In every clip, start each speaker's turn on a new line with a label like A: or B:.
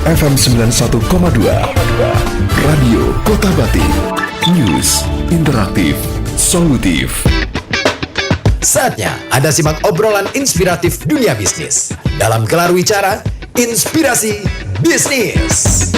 A: FM 91,2 Radio Kota Bati. News interaktif, solutif.
B: Saatnya Anda simak obrolan inspiratif dunia bisnis dalam Gelar Wicara Inspirasi Bisnis.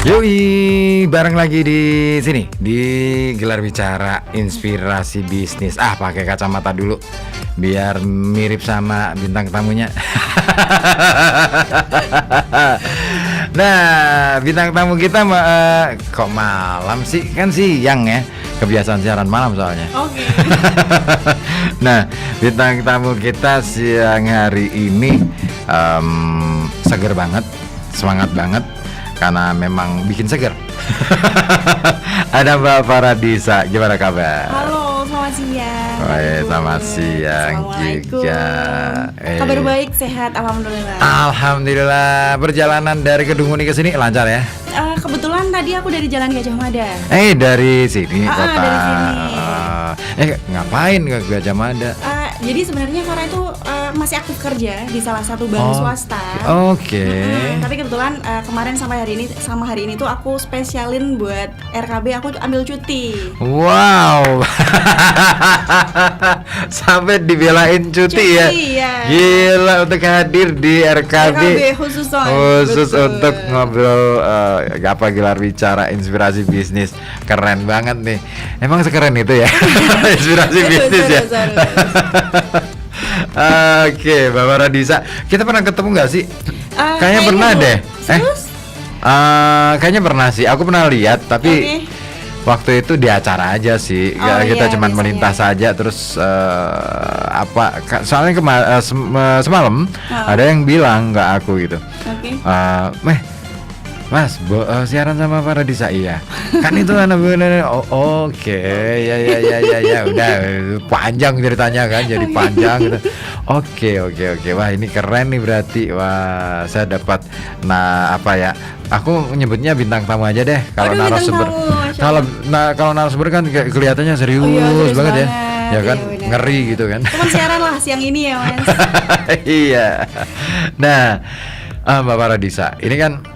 C: Yoi, bareng lagi di sini di Gelar Bicara Inspirasi Bisnis. Pakai kacamata dulu biar mirip sama bintang tamunya. Nah, bintang tamu kita kok malam sih? Kan siang ya. Kebiasaan siaran malam soalnya. Oke. Nah, bintang tamu kita siang hari ini seger banget, semangat banget. Karena memang bikin seger. Ada Mbak Faradisa, gimana kabar?
D: Halo, selamat siang.
C: Selamat siang juga.
D: Kabar baik, sehat, alhamdulillah.
C: Alhamdulillah. Perjalanan dari Kedung Muni ke sini lancar ya?
D: Kebetulan tadi aku dari Jalan Gajah Mada.
C: Dari sini kota.
D: Dari sini.
C: Ngapain ke Gajah Mada?
D: Jadi sebenarnya karena itu masih aktif kerja di salah satu bank swasta.
C: Oke.
D: Tapi kebetulan kemarin sampai hari ini tuh aku spesialin buat RKB, aku ambil cuti.
C: Wow. Sampai dibelain cuti ya.
D: Iya.
C: Gila, untuk hadir di RKB
D: khusus
C: betul. Untuk ngobrol Gelar Bicara Inspirasi Bisnis. Keren banget nih. Emang sekeren itu ya? Inspirasi bisnis ya. Oke, Mbak Faradisa, kita pernah ketemu nggak sih? Kayaknya pernah deh. Kayaknya pernah sih. Aku pernah lihat, tapi waktu itu di acara aja sih. Kita cuman melintas saja. Terus soalnya semalam ada yang bilang nggak aku gitu. Mas, siaran sama Faradisa, iya. Kan itu anak oke, ya, udah panjang ceritanya kan, jadi panjang gitu. Oke. Wah, ini keren nih berarti. Wah, saya dapat aku nyebutnya bintang tamu aja deh kalau narasumber. Kalau narasumber kan kelihatannya serius banget ya. Ya kan,
D: iya,
C: ngeri gitu kan.
D: Cuman siaran lah siang ini ya, Mas.
C: Iya. Nah, Mbak Faradisa, ini kan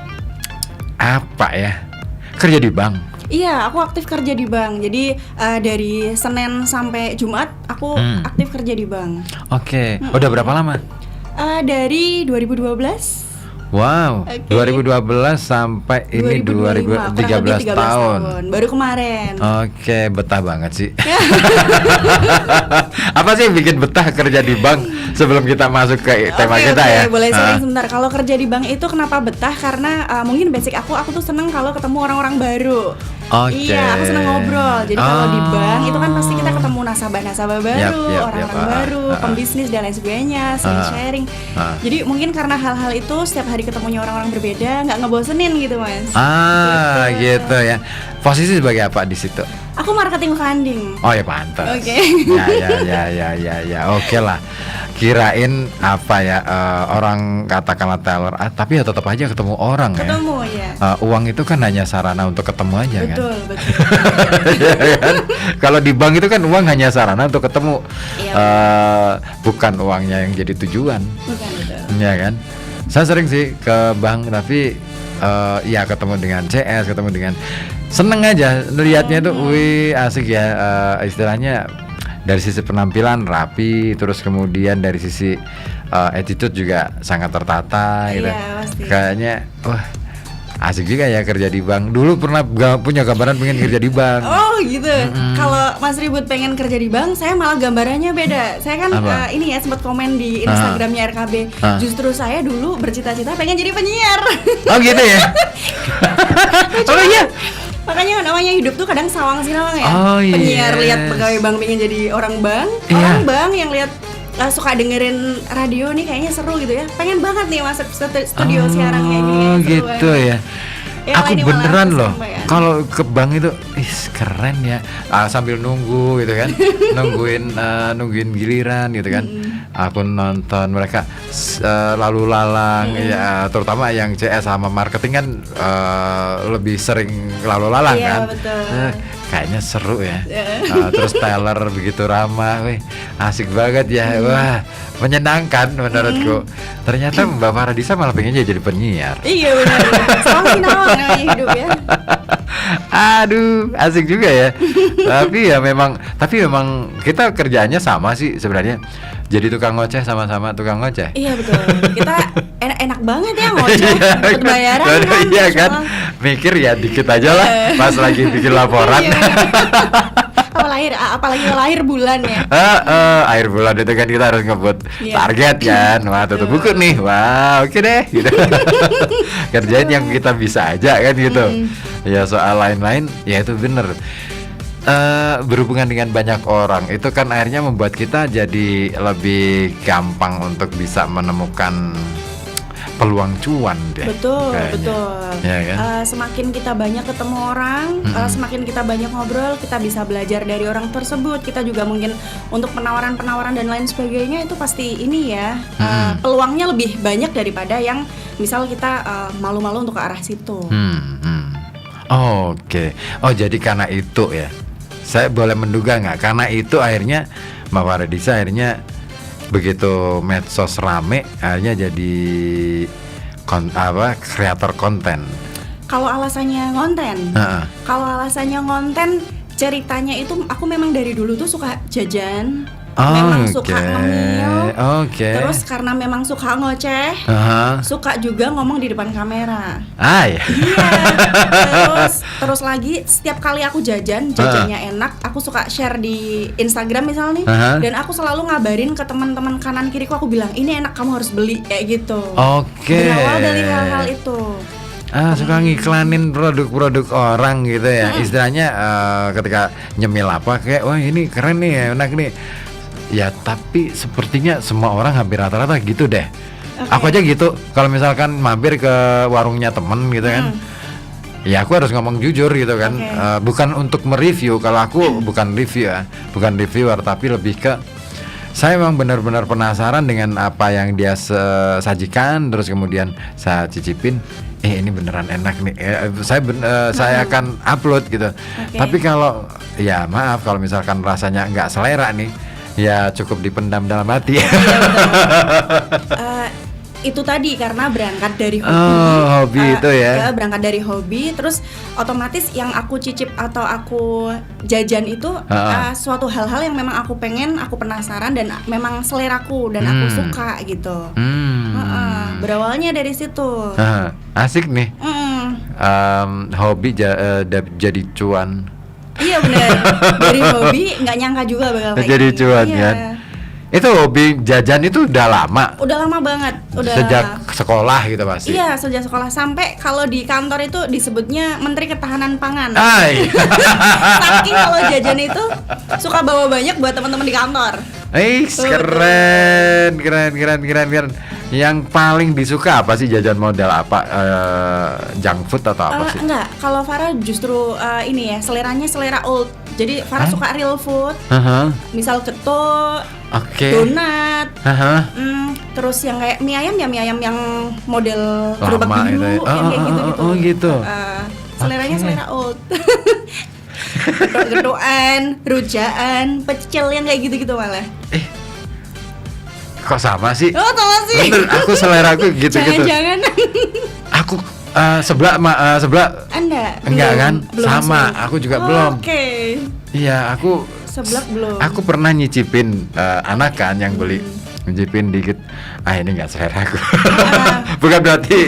C: kerja di bank?
D: Iya, aku aktif kerja di bank. Jadi dari Senin sampai Jumat aku aktif kerja di bank.
C: Oke. Udah berapa lama?
D: Dari 2012.
C: Wow, 2012 sampai ini 2013 tahun.
D: Baru kemarin.
C: Oke, betah banget sih. Apa sih yang bikin betah kerja di bank sebelum kita masuk ke tema kita ya?
D: Boleh sharing sebentar. Kalau kerja di bank itu kenapa betah? Karena mungkin basic aku tuh seneng kalau ketemu orang-orang baru. Iya, aku seneng ngobrol. Jadi kalau di bank itu kan pasti kita ketemu nasabah-nasabah baru, orang-orang baru, pembisnis dan lain sebagainya, sharing. Jadi mungkin karena hal-hal itu setiap hari ketemunya orang-orang berbeda, nggak ngebosenin gitu, Mas.
C: Gitu ya. Posisi sebagai apa di situ?
D: Aku marketing funding.
C: Oh ya, pantas.
D: Oke.
C: Ya. Oke lah. Kirain orang katakanlah teller, tapi ya tetap aja ketemu orang.
D: Ketemu ya.
C: Uang itu kan hanya sarana untuk ketemu aja.
D: Betul.
C: Ya kan? Kalau di bank itu kan uang hanya sarana untuk ketemu. Bukan uangnya yang jadi tujuan.
D: Bukan, betul.
C: Ya kan? Saya sering sih ke bank, tapi ketemu dengan CS, ketemu dengan seneng aja lihatnya tuh, wih asik ya, istilahnya dari sisi penampilan rapi, terus kemudian dari sisi attitude juga sangat tertata gitu.
D: Pasti.
C: Kayaknya asik juga ya kerja di bank. Dulu pernah punya gambaran pengen kerja di bank.
D: Oh gitu. Kalau Mas Ribut pengen kerja di bank, saya malah gambarannya beda. Saya kan ini ya sempat komen di Instagramnya RKB. Justru saya dulu bercita-cita pengen jadi penyiar.
C: Oh gitu ya. Oh iya.
D: Makanya namanya hidup tuh kadang sawang sinawang ya.
C: Yes.
D: Penyiar lihat pegawai bank pengen jadi orang bank, orang bank yang lihat suka dengerin radio nih kayaknya seru gitu ya. Pengen banget nih masuk studio siaran kayak gini.
C: Gitu ya. Aku beneran loh. Kalau ke bank itu ih keren ya. Sambil nunggu gitu kan, nungguin giliran gitu kan. Aku nonton mereka lalu lalang, ya terutama yang CS sama marketing kan lebih sering lalu lalang kan.
D: Betul.
C: Kayaknya seru ya. Terus Taylor begitu ramah, wih, asik banget ya. Wah, menyenangkan menurutku. Ternyata Mbak Faradisa malah pengen jadi penyiar.
D: Iya benar. Sama sinawang namanya hidup ya.
C: Aduh, asik juga ya. tapi memang kita kerjaannya sama sih sebenarnya. Jadi tukang ngoceh sama-sama tukang ngoceh.
D: Iya betul. Kita enak banget ya ngoceh dapat bayaran kan.
C: Iya kan. Mikir ya dikit aja lah pas lagi bikin laporan.
D: apalagi lahir bulan ya.
C: Akhir bulan itu kan kita harus ngebut target kan. Wah, tutup buku nih. Wah, oke deh gitu. Kerjain yang kita bisa aja kan gitu. Ya soal lain-lain ya itu bener. Berhubungan dengan banyak orang itu kan akhirnya membuat kita jadi lebih gampang untuk bisa menemukan peluang cuan deh.
D: Betul,
C: kayaknya.
D: betul.
C: Ya, kan?
D: Semakin kita banyak ketemu orang, semakin kita banyak ngobrol, kita bisa belajar dari orang tersebut. Kita juga mungkin untuk penawaran-penawaran dan lain sebagainya itu pasti ini ya, peluangnya lebih banyak daripada yang misal kita malu-malu untuk ke arah situ.
C: Oke. Oh jadi karena itu ya. Saya boleh menduga nggak? Karena itu akhirnya Mbak Faradisa akhirnya begitu medsos rame akhirnya jadi kreator konten.
D: Kalau alasannya ngonten, ceritanya itu aku memang dari dulu tuh suka jajan. Memang suka ngemil, terus karena memang suka ngoceh, suka juga ngomong di depan kamera.
C: Iya.
D: Terus lagi setiap kali aku jajannya enak, aku suka share di Instagram misalnya, dan aku selalu ngabarin ke teman-teman kanan kiriku, aku bilang ini enak kamu harus beli kayak gitu. Berawal dari hal-hal itu.
C: Suka ngiklanin produk-produk orang gitu ya. Istilahnya ketika nyemil apa kayak wah ini keren nih, enak nih. Ya tapi sepertinya semua orang hampir rata-rata gitu deh. Aku aja gitu. Kalau misalkan mampir ke warungnya temen gitu kan, ya aku harus ngomong jujur gitu kan. Bukan untuk mereview. Kalau aku bukan review ya, bukan reviewer, tapi lebih ke saya memang benar-benar penasaran dengan apa yang dia sajikan. Terus kemudian saya cicipin. Ini beneran enak nih. Saya akan upload gitu. Tapi kalau ya maaf kalau misalkan rasanya nggak selera nih, ya cukup dipendam dalam hati.
D: Itu tadi karena berangkat dari hobi.
C: Hobi itu ya.
D: Berangkat dari hobi, terus otomatis yang aku cicip atau aku jajan itu suatu hal-hal yang memang aku pengen, aku penasaran dan memang seleraku dan aku suka gitu. Berawalnya dari situ.
C: Asik nih. Hobi jadi cuan.
D: Iya benar. Dari hobi nggak nyangka juga bakal kayak
C: jadi
D: gini.
C: cuan kan. Itu hobi jajan itu udah lama.
D: Udah lama banget.
C: Sejak sekolah gitu pasti.
D: Iya, sejak sekolah sampai kalau di kantor itu disebutnya Menteri Ketahanan Pangan. Saking kalau jajan itu suka bawa banyak buat teman-teman di kantor.
C: Keren. Yang paling disuka apa sih jajan model apa? Junk food atau apa sih?
D: Enggak, kalau Farah justru ini ya, seleranya selera old. Jadi Farah suka real food. Misal keto, donat, terus yang kayak mie ayam yang model gerobak dulu, kayak gitu. Seleranya selera old. Gedok-gedokan, rujaan, pecel yang kayak gitu-gitu malah.
C: Kok sama sih?
D: Oh, sama sih.
C: Bener, aku selera aku gitu-gitu.
D: Jangan.
C: Aku sebelah
D: Anda
C: enggak kan?
D: Belum
C: sama,
D: masuk.
C: aku juga belum. Iya, aku
D: sebelah belum.
C: Aku pernah nyicipin anak kan yang beli. Nyicipin dikit. Ini enggak selera aku. bukan berarti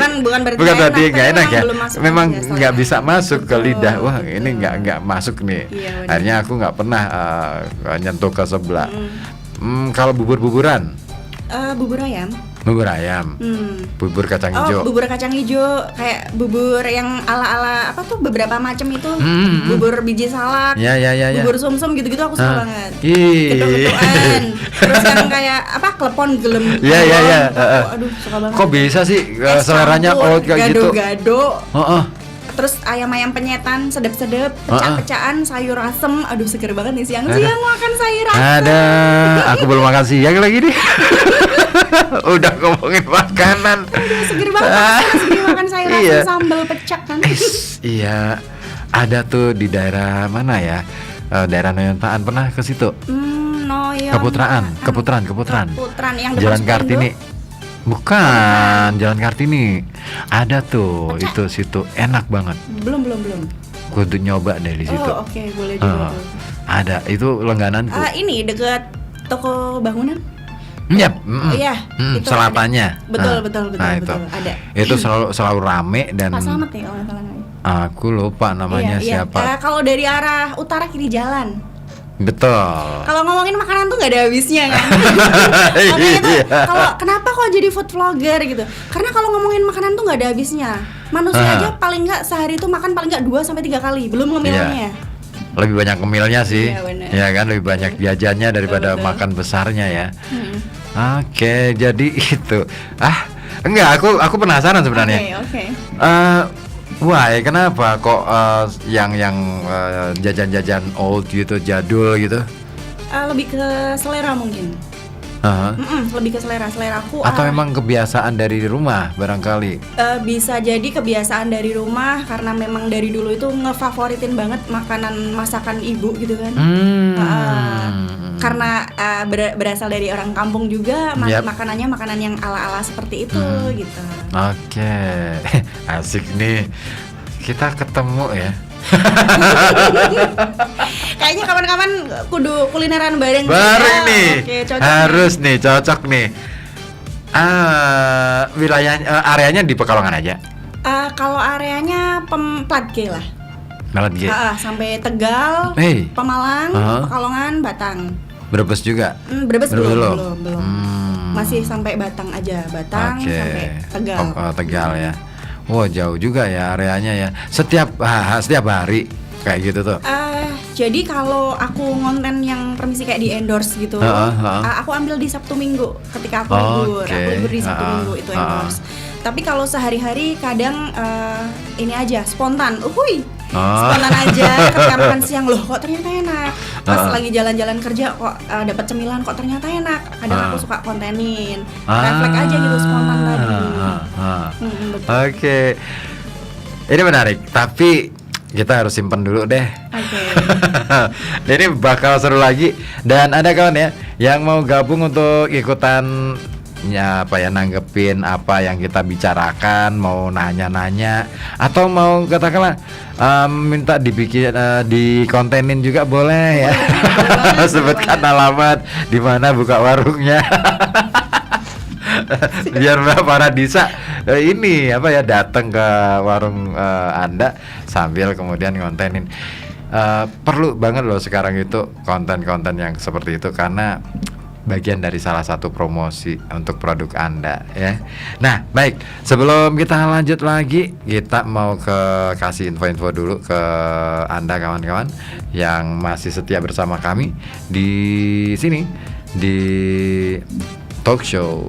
C: enggak enak ya. Memang enggak bisa masuk ke lidah. Wah, ini enggak masuk nih.
D: Iya,
C: akhirnya aku enggak pernah nyentuh ke sebelah. Kalau bubur-buburan?
D: Bubur ayam.
C: Bubur kacang hijau.
D: Bubur kacang hijau kayak bubur yang ala-ala apa tuh beberapa macam itu. Bubur biji salak.
C: Ya.
D: Bubur sumsum gitu-gitu aku suka banget.
C: Gedok-gedokan.
D: Terus yang kayak apa klepon gelem.
C: Iya.
D: Aduh, suka banget.
C: Kok bisa sih seleranya old kayak gitu?
D: Gado-gado. Terus ayam-ayam penyetan, sedep-sedep, pecah-pecahan, sayur asem. Aduh seger banget nih siang-siang makan sayur asem.
C: Ada, aku belum makan siang lagi nih. Udah ngomongin makanan.
D: Aduh seger banget makan sayur asem sambal pecak kan.
C: Iya, ada tuh di daerah mana ya? Daerah Noyontaan, pernah ke situ? Keputraan
D: yang
C: Jalan Kartini. Bukan, Jalan Kartini. Ada tuh, itu situ enak banget.
D: Belum.
C: Kudu nyoba deh di situ.
D: Oh, oke, boleh juga.
C: Ada, itu langgananku.
D: Ini deket toko bangunan.
C: Yap,
D: itu
C: selatannya.
D: Betul,
C: Nah, itu.
D: Ada.
C: Itu selalu rame dan
D: Pak Slamet ya kalau nggak salah namanya.
C: aku lupa namanya siapa.
D: Kalau dari arah utara kiri jalan.
C: Betul.
D: Kalau ngomongin makanan tuh nggak ada habisnya kan. Makanya itu kalau kenapa kok jadi food vlogger gitu? Karena kalau ngomongin makanan tuh nggak ada habisnya. Manusia aja paling nggak sehari itu makan paling nggak 2 sampai 3 kali, belum ngemilnya.
C: Lebih banyak ngemilnya sih.
D: Iya, bener.
C: Ya kan, lebih banyak jajannya daripada
D: Betul.
C: makan besarnya ya. Oke, jadi itu. Enggak, aku penasaran sebenarnya.
D: Oke.
C: Wah, kenapa kok yang jajan-jajan old gitu, jadul gitu?
D: Lebih ke selera mungkin. Lebih ke selera aku.
C: Atau memang kebiasaan dari rumah barangkali?
D: Bisa jadi kebiasaan dari rumah karena memang dari dulu itu ngefavoritin banget makanan masakan ibu gitu kan. Karena berasal dari orang kampung juga, makanannya makanan yang ala-ala seperti itu gitu.
C: Oke. Asik nih. Kita ketemu ya.
D: Kayaknya kapan-kapan kudu kulineran bareng
C: nih.
D: Oke, cocok
C: harus nih, cocok nih. Wilayah areanya di Pekalongan aja.
D: Kalau areanya Plat G lah.
C: Plat G.
D: Sampai Tegal, Pemalang, Pekalongan, Batang.
C: Brebes juga?
D: Brebes belum. Masih sampai Batang aja, sampai Tegal.
C: Tegal ya. Wah, jauh juga ya areanya ya. Setiap hari kayak gitu tuh.
D: Jadi kalau aku ngonten yang permisi kayak di endorse gitu, aku ambil di Sabtu Minggu ketika aku libur. Aku libur di Sabtu Minggu itu endorse. Tapi kalau sehari-hari kadang ini aja spontan. Spontan aja ketika makan siang, loh kok ternyata enak. Pas lagi jalan-jalan kerja kok dapat cemilan kok ternyata enak. Kadang aku suka kontenin. Refleks aja gitu spontan tadi.
C: Oke. Ini menarik, tapi kita harus simpen dulu deh. Ini bakal seru lagi. Dan ada kawan ya yang mau gabung untuk ikutan nanggepin apa yang kita bicarakan, mau nanya-nanya atau mau katakanlah minta dibikin dikontenin juga boleh ya. Sebutkan alamat di mana buka warungnya. Biar Mbak Paradisa ini datang ke warung Anda sambil kemudian ngontenin. Perlu banget loh sekarang itu konten-konten yang seperti itu karena bagian dari salah satu promosi untuk produk Anda ya. Nah, baik, sebelum kita lanjut lagi, kita mau kasih info-info dulu ke Anda kawan-kawan yang masih setia bersama kami di sini di talk show.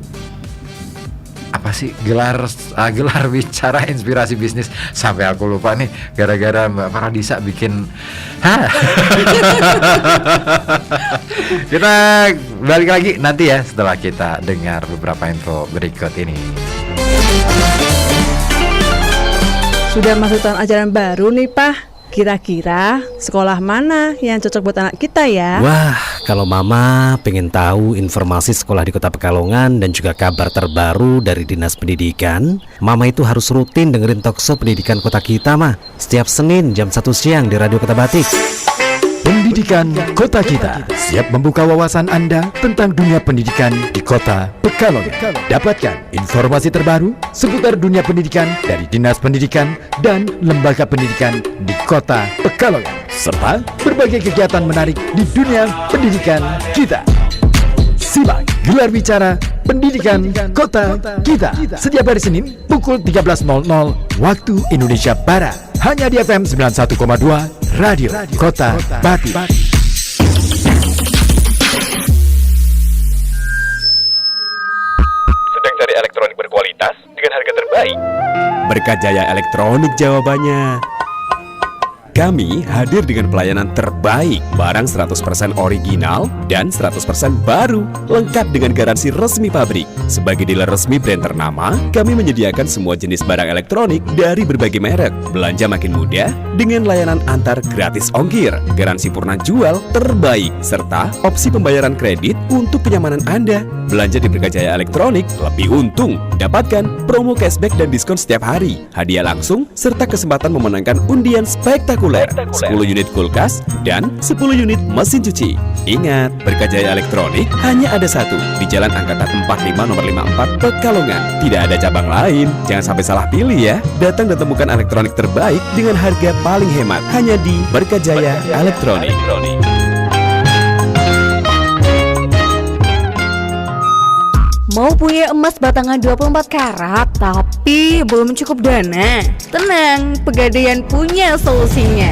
C: Apa sih gelar bicara inspirasi bisnis, sampai aku lupa nih gara-gara Mbak Paradisa bikin Kita balik lagi nanti ya setelah kita dengar beberapa info berikut ini.
E: Sudah masuk tahun ajaran baru nih Pak. Kira-kira sekolah mana yang cocok buat anak kita ya?
F: Wah, kalau Mama pengen tahu informasi sekolah di Kota Pekalongan dan juga kabar terbaru dari Dinas Pendidikan, Mama itu harus rutin dengerin talkshow pendidikan kota kita mah. Setiap Senin jam 1 siang di Radio Kota Batik.
B: Pendidikan Kota Kita siap membuka wawasan Anda tentang dunia pendidikan di Kota Pekalongan. Dapatkan informasi terbaru seputar dunia pendidikan dari Dinas Pendidikan dan lembaga pendidikan di Kota Pekalongan, serta berbagai kegiatan menarik di dunia pendidikan kita. Simak gelar bicara Pendidikan Kota Kita setiap hari Senin pukul 13.00 waktu Indonesia Barat, hanya di FM 91,2 Radio Kota Batik.
G: Sedang cari elektronik berkualitas dengan harga terbaik? Berkah Jaya Elektronik jawabannya. Kami hadir dengan pelayanan terbaik, barang 100% original dan 100% baru, lengkap dengan garansi resmi pabrik. Sebagai dealer resmi brand ternama, kami menyediakan semua jenis barang elektronik dari berbagai merek. Belanja makin mudah dengan layanan antar gratis ongkir, garansi purna jual terbaik, serta opsi pembayaran kredit untuk kenyamanan Anda. Belanja di Berkah Jaya Elektronik lebih untung. Dapatkan promo cashback dan diskon setiap hari, hadiah langsung, serta kesempatan memenangkan undian spektakuler. 10 unit kulkas dan 10 unit mesin cuci. Ingat, Berkah Jaya Elektronik hanya ada satu di Jalan Angkatan 45 nomor 54 Pekalongan. Tidak ada cabang lain. Jangan sampai salah pilih ya. Datang dan temukan elektronik terbaik dengan harga paling hemat hanya di Berkah Jaya Elektronik.
H: Mau punya emas batangan 24 karat tapi belum cukup dana? Tenang, Pegadaian punya solusinya.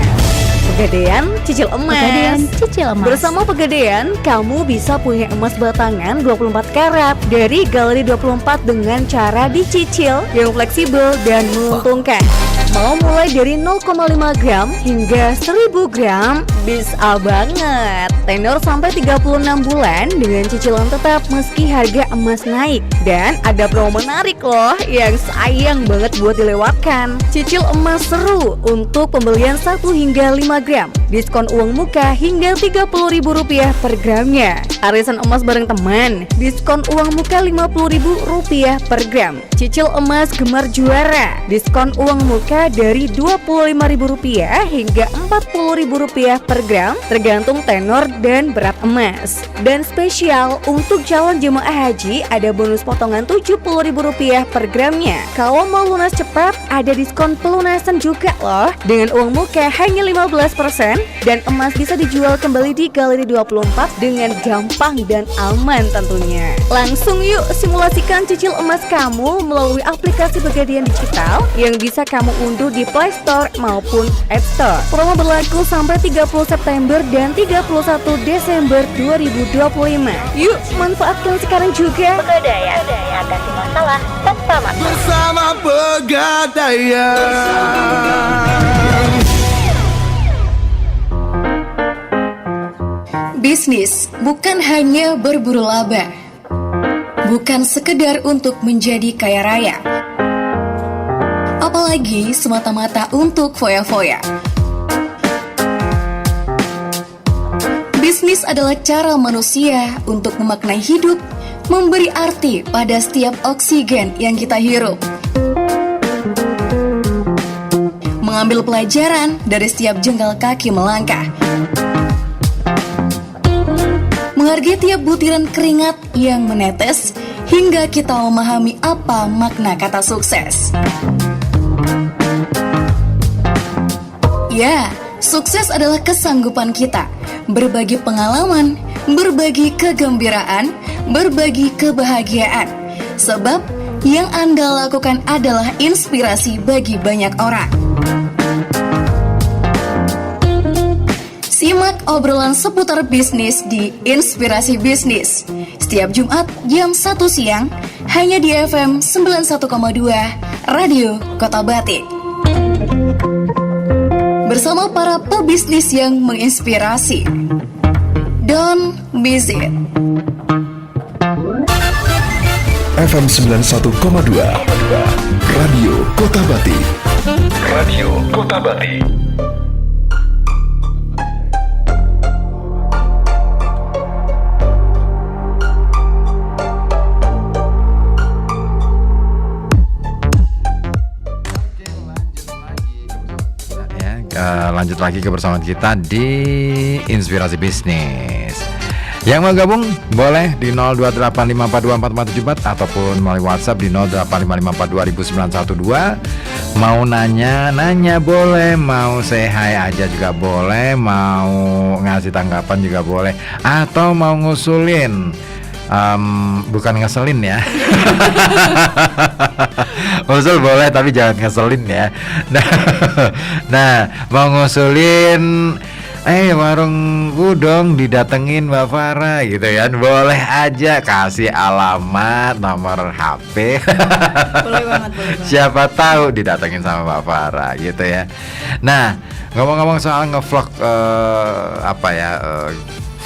H: Pegadaian Cicil Emas. Bersama Pegadaian, kamu bisa punya emas batangan 24 karat dari Galeri 24 dengan cara dicicil yang fleksibel dan menguntungkan. Mau mulai dari 0,5 gram hingga 1000 gram? Bisa banget. Tenor sampai 36 bulan dengan cicilan tetap meski harga emas naik. Dan ada promo menarik loh yang sayang banget buat dilewatkan. Cicil emas seru untuk pembelian 1 hingga 5 gram. Diskon uang muka hingga Rp30.000 per gramnya. Arisan emas bareng teman, diskon uang muka Rp50.000 per gram. Cicil emas gemar juara, diskon uang muka dari Rp25.000 hingga Rp40.000 per gram tergantung tenor dan berat emas. Dan spesial untuk calon jemaah haji ada bonus potongan Rp70.000 per gramnya. Kalau mau lunas cepat ada diskon pelunasan juga loh dengan uang muka hanya 15% dan emas bisa dijual kembali di Galeri 24 dengan gampang dan aman tentunya. Langsung yuk simulasikan cicil emas kamu melalui aplikasi Pegadaian Digital yang bisa kamu unduh di Play Store maupun App Store. Promo berlaku sampai 30 September dan 31 Desember 2025. Yuk manfaatkan sekarang juga.
I: Pegadaian, atasi masalah tanpa masalah.
J: Bersama Pegadaian.
K: Bisnis bukan hanya berburu laba, bukan sekedar untuk menjadi kaya raya, apalagi semata-mata untuk foya-foya. Bisnis adalah cara manusia untuk memaknai hidup, memberi arti pada setiap oksigen yang kita hirup, mengambil pelajaran dari setiap jengkal kaki melangkah, menghargai tiap butiran keringat yang menetes hingga kita memahami apa makna kata sukses. Ya, sukses adalah kesanggupan kita berbagi pengalaman, berbagi kegembiraan, berbagi kebahagiaan. Sebab yang Anda lakukan adalah inspirasi bagi banyak orang. Simak obrolan seputar bisnis di Inspirasi Bisnis setiap Jumat jam 1 siang hanya di FM 91,2 Radio Kota Batik. Bersama para pebisnis yang menginspirasi. Don't miss it.
A: FM 91,2 Radio Kota Batik. Radio Kota Batik.
C: Lanjut lagi kebersamaan kita di Inspirasi Bisnis. Yang mau gabung boleh di 0285424474 ataupun melalui WhatsApp di 0855420912. Mau nanya boleh, mau say hi aja juga boleh, mau ngasih tanggapan juga boleh, atau mau ngusulin bukan ngeselin ya. Usul boleh tapi jangan ngeselin ya. Nah, mau ngusulin warung dong didatengin Mbak Farah gitu kan, boleh aja, kasih alamat, nomor HP.
D: Boleh banget.
C: Siapa tahu didatengin sama Mbak Farah gitu ya. Nah, ngomong-ngomong soal ngevlog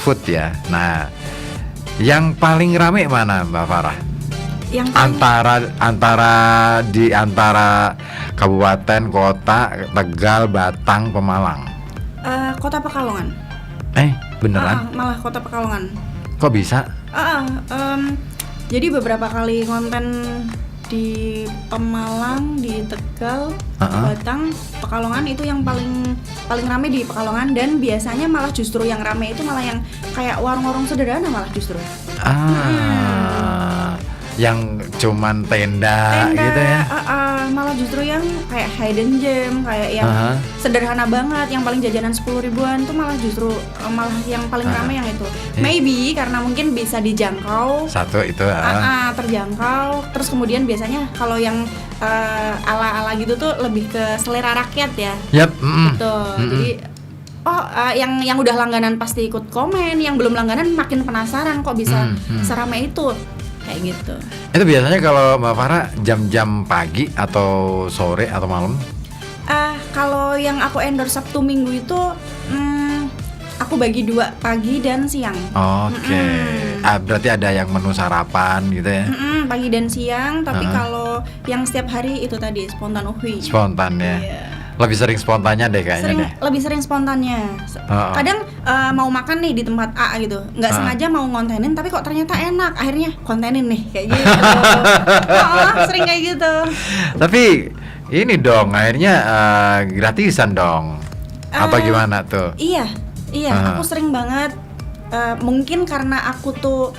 C: food ya. Nah, yang paling rame mana Mbak Farah?
D: Yang
C: antara kabupaten, kota, Tegal, Batang, Pemalang.
D: Kota Pekalongan.
C: Beneran?
D: Malah Kota Pekalongan.
C: Kok bisa?
D: Jadi beberapa kali konten di Pemalang, di Tegal, Batang, Pekalongan itu yang paling rame di Pekalongan, dan biasanya malah justru yang rame itu malah yang kayak warung-warung sederhana malah justru.
C: Yang cuman tenda gitu ya.
D: Malah justru yang kayak hidden gem, kayak yang sederhana banget, yang paling jajanan 10 ribuan tuh malah justru malah yang paling rame yang itu. Maybe karena mungkin bisa dijangkau.
C: Satu itu
D: terjangkau. Terus kemudian biasanya kalau yang ala-ala gitu tuh lebih ke selera rakyat ya. Gitu. Jadi yang udah langganan pasti ikut komen, yang belum langganan makin penasaran kok bisa seramai itu. Kayak gitu.
C: Itu biasanya kalau Mbak Farah jam-jam pagi atau sore atau malam?
D: Kalau yang aku endorse Sabtu Minggu itu aku bagi 2, pagi dan siang.
C: Oke. Berarti ada yang menu sarapan gitu ya?
D: Pagi dan siang. Tapi kalau yang setiap hari itu tadi spontan uhui.
C: Spontan ya.
D: Iya.
C: Lebih sering spontannya deh kayaknya.
D: Lebih sering spontannya. Kadang mau makan nih di tempat A gitu, nggak sengaja mau ngontenin tapi kok ternyata enak, akhirnya kontenin nih kayak gitu. Sering kayak gitu.
C: Tapi ini dong akhirnya gratisan dong. Apa gimana tuh?
D: Iya, aku sering banget. Mungkin karena aku tuh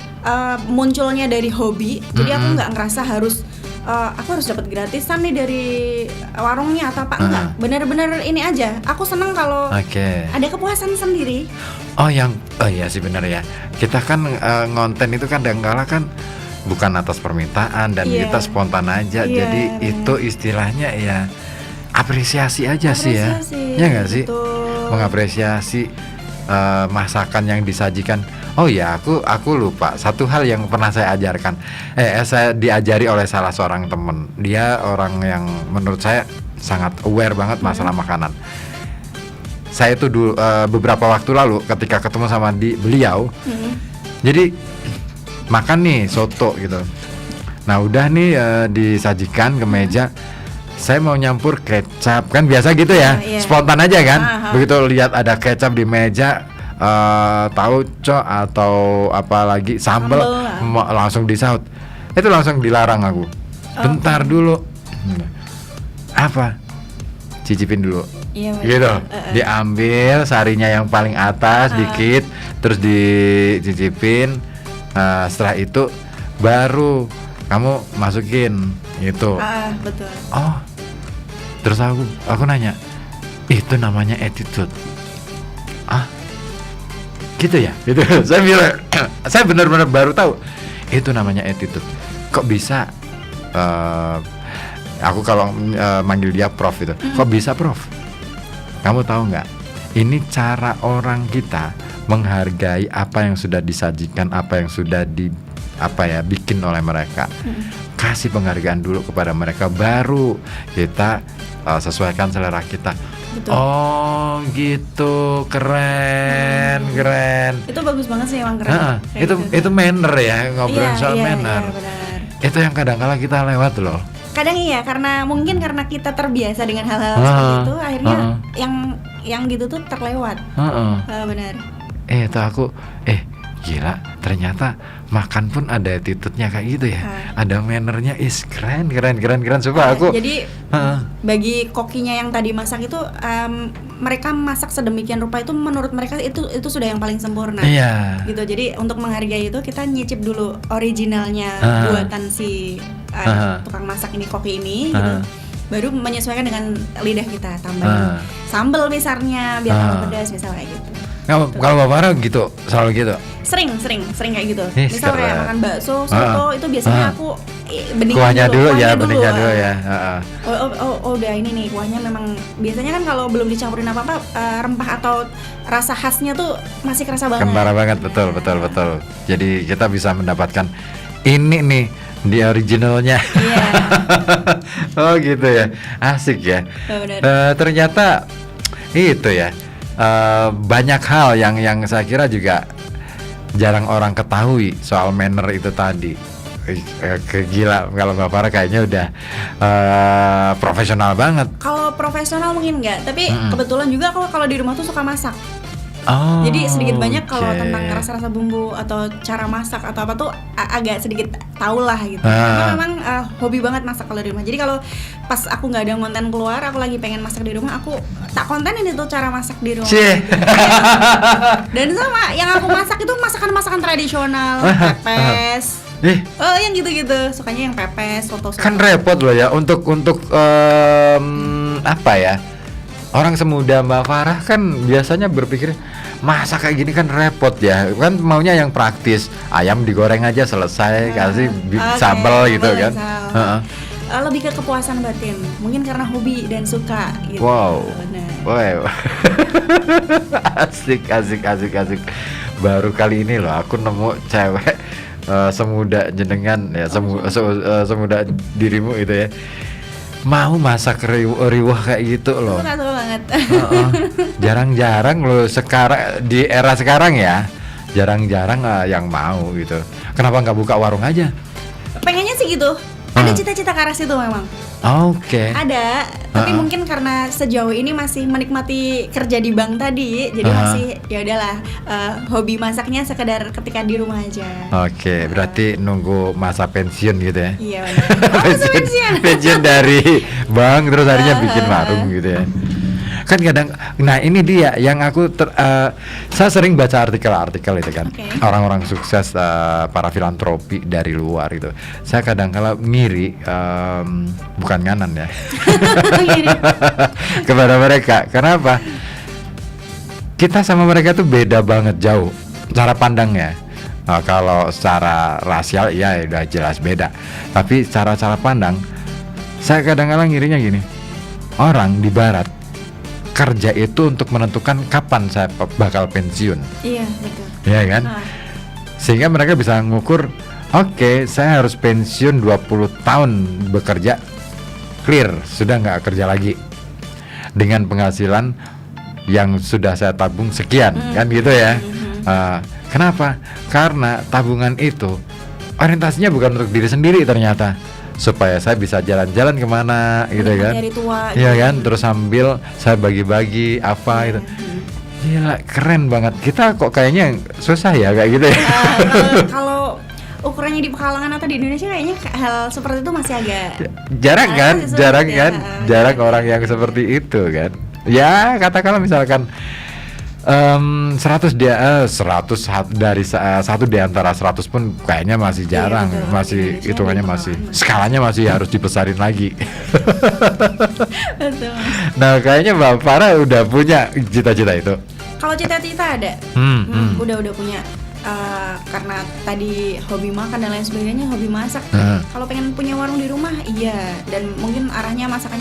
D: munculnya dari hobi, jadi aku nggak ngerasa harus aku harus dapat gratisan nih dari warungnya atau apa. Enggak, bener-bener ini aja. Aku seneng kalau ada kepuasan sendiri.
C: Iya sih benar ya. Kita kan ngonten itu kadang-kala kan bukan atas permintaan dan kita spontan aja. Jadi itu istilahnya ya apresiasi aja sih ya. Ya nggak sih? Mengapresiasi masakan yang disajikan. Oh ya, aku lupa satu hal yang pernah saya ajarkan. Saya diajari oleh salah seorang teman. Dia orang yang menurut saya sangat aware banget masalah makanan. Saya itu dulu beberapa waktu lalu ketika ketemu sama beliau, jadi makan nih soto gitu. Nah udah nih disajikan ke meja. Saya mau nyampur kecap, kan biasa gitu ya, spontan aja kan. Begitu lihat ada kecap di meja, tauco atau apalagi sambal langsung disaut. Itu langsung dilarang aku. Bentar dulu. Apa? Cicipin dulu. Gitu. Diambil sarinya yang paling atas dikit, terus dicicipin. Setelah itu baru kamu masukin gitu.
D: Betul.
C: Terus aku nanya, itu namanya attitude. Gitu ya, gitu. Saya bilang, saya benar-benar baru tahu itu namanya attitude. Kok bisa? Aku kalau manggil dia Prof itu, kok bisa Prof? Kamu tahu nggak? Ini cara orang kita menghargai apa yang sudah disajikan, apa yang sudah bikin oleh mereka. Kasih penghargaan dulu kepada mereka, baru kita sesuaikan selera kita.
D: Betul.
C: Oh gitu, keren.
D: Itu bagus banget sih, emang keren.
C: Itu manner ya, ngobrol soal manner.
D: Iya,
C: itu yang kadang-kala kita lewat loh.
D: Kadang iya, mungkin karena kita terbiasa dengan hal-hal seperti itu, akhirnya yang gitu tuh terlewat. Benar.
C: Itu aku gila, ternyata makan pun ada attitude-nya kayak gitu ya. Ada mannernya, keren. Coba aku.
D: Jadi bagi kokinya yang tadi masak itu, mereka masak sedemikian rupa itu menurut mereka itu sudah yang paling sempurna.
C: Iya.
D: Gitu. Jadi untuk menghargai itu kita nyicip dulu originalnya buatan si tukang masak ini, koki ini gitu. Baru menyesuaikan dengan lidah kita, tambahin sambal misalnya biar tambah pedas misalnya kayak gitu.
C: Kalau Mbak Farah gitu, selalu gitu.
D: Sering kayak gitu.
C: Ih,
D: Misal kayak
C: keren.
D: makan bakso, soto itu biasanya aku
C: Kuahnya dulu ya,
D: beningnya
C: dulu ya.
D: Udah ini nih kuahnya memang biasanya kan kalau belum dicampurin apa-apa rempah atau rasa khasnya tuh masih kerasa banget.
C: Kentara banget, betul. Jadi kita bisa mendapatkan ini nih di originalnya.
D: Iya.
C: Oh gitu ya, asik ya. Ternyata itu ya, banyak hal yang saya kira juga jarang orang ketahui soal manner itu tadi. Gila, kalau Mbak Farah kayaknya udah profesional banget.
D: Kalau profesional mungkin enggak, tapi kebetulan juga aku kalau di rumah tuh suka masak.
C: Oh,
D: jadi sedikit banyak kalau tentang rasa-rasa bumbu atau cara masak atau apa tuh agak sedikit tahu lah gitu. Karena memang hobi banget masak kalau di rumah. Jadi kalau pas aku nggak ada konten keluar, aku lagi pengen masak di rumah, aku tak kontenin itu cara masak di rumah. Dan sama yang aku masak itu masakan tradisional, pepes. Yang gitu-gitu, sukanya yang pepes, soto.
C: Kan repot loh ya untuk apa ya? Orang semuda Mbak Farah kan biasanya berpikir masak kayak gini kan repot ya, kan maunya yang praktis, ayam digoreng aja selesai, kasih sambal gitu kan.
D: Lebih ke kepuasan batin, mungkin karena hobi dan suka gitu.
C: Wow. Asik. Baru kali ini loh aku nemu cewek semuda jenengan ya, semuda dirimu itu ya, mau masak riwah kayak gitu loh.
D: Aku suka banget.
C: Jarang-jarang loh sekarang, di era sekarang ya, jarang-jarang yang mau gitu. Kenapa nggak buka warung aja?
D: Pengennya sih gitu. Ada cita-cita ke arah situ memang.
C: Oke.
D: Ada, tapi mungkin karena sejauh ini masih menikmati kerja di bank tadi, jadi masih ya udahlah, hobi masaknya sekedar ketika di rumah aja.
C: Oke, berarti nunggu masa pensiun gitu ya?
D: Iya benar. Masa pensiun?
C: Pensiun dari bank terus akhirnya bikin warung gitu ya? Kan kadang, nah ini dia yang aku saya sering baca artikel itu kan, orang-orang sukses, para filantropi dari luar itu. Saya kadang kala ngiri, bukan nganan ya, kepada mereka. Kenapa? Kita sama mereka tuh beda banget, jauh cara pandangnya. Kalau secara rasial ya udah jelas beda, tapi cara pandang, saya kadang-kadang ngirinya gini, orang di barat kerja itu untuk menentukan kapan saya bakal pensiun.
D: Iya, betul.
C: Iya kan? Sehingga mereka bisa ngukur, oke, saya harus pensiun 20 tahun bekerja, clear, sudah nggak kerja lagi, dengan penghasilan yang sudah saya tabung sekian, kan gitu ya. Kenapa? Karena tabungan itu orientasinya bukan untuk diri sendiri ternyata, supaya saya bisa jalan-jalan kemana gitu kan,
D: dari tua
C: iya
D: gitu.
C: kan, terus sambil saya bagi-bagi apa itu. Gila, keren banget. Kita kok kayaknya susah ya kayak gitu ya.
D: Kalau ukurannya di Pekalongan atau di Indonesia kayaknya hal seperti itu masih agak
C: jarang kan, jarang orang yang seperti itu kan. Ya katakanlah misalkan 100 dari satu di antara 100 pun kayaknya masih jarang,
D: betul.
C: masih hitungannya masih skalanya masih harus dibesarin lagi.
D: betul.
C: Nah kayaknya Mbak Farah udah punya cita-cita itu.
D: Kalau cita-cita ada, udah punya. Karena tadi hobi makan dan lain sebagainya, hobi masak. Kalau pengen punya warung di rumah, iya. Dan mungkin arahnya masakan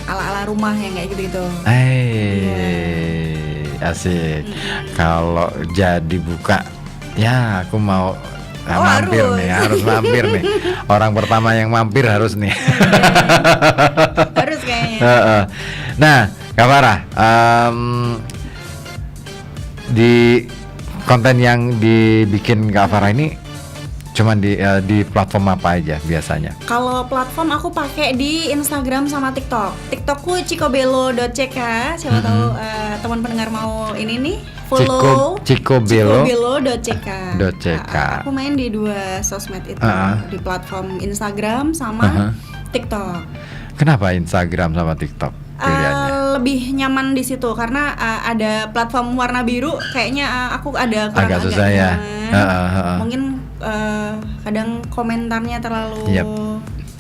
D: ala-ala rumah yang kayak gitu-gitu.
C: Asik. Kalau jadi buka, ya aku mau mampir nih, harus mampir nih. Orang pertama yang mampir harus nih.
D: Harus kayaknya.
C: Nah, Kak Farah, di konten yang dibikin Kak Farah ini cuman di platform apa aja biasanya?
D: Kalau platform aku pakai di Instagram sama TikTok. TikTokku cikobelo.ck. Siapa tahu teman pendengar mau ini nih follow cikobelo.ck. Aku main di 2 sosmed itu, di platform Instagram sama TikTok.
C: Kenapa Instagram sama TikTok pilihannya?
D: Lebih nyaman di situ karena ada platform warna biru. Kayaknya aku ada kurang
C: agak susah ya.
D: Mungkin kadang komentarnya terlalu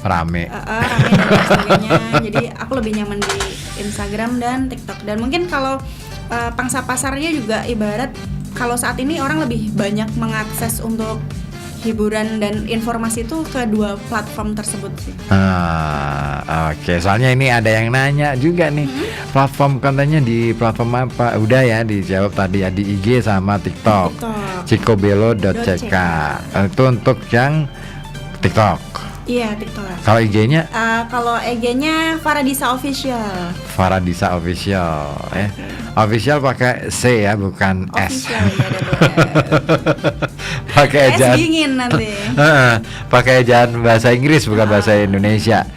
C: rame
D: dan sebagainya. Jadi aku lebih nyaman di Instagram dan TikTok. Dan mungkin kalau pangsa pasarnya juga ibarat kalau saat ini orang lebih banyak mengakses untuk hiburan dan informasi itu ke dua platform tersebut sih.
C: Oke, soalnya ini ada yang nanya juga nih, platform kontennya di platform apa? Udah ya dijawab tadi ya, di IG sama TikTok. Cikobelo.ck. Itu untuk yang TikTok.
D: Iya, TikTok.
C: Kalau IG-nya?
D: Kalau IG-nya Faradisa Official.
C: Faradisa Official, ya. Official pakai C ya, bukan
D: Official,
C: S.
D: Ya,
C: Pakai ejaan.
D: dingin nanti.
C: Pakai ejaan bahasa Inggris bukan bahasa Indonesia.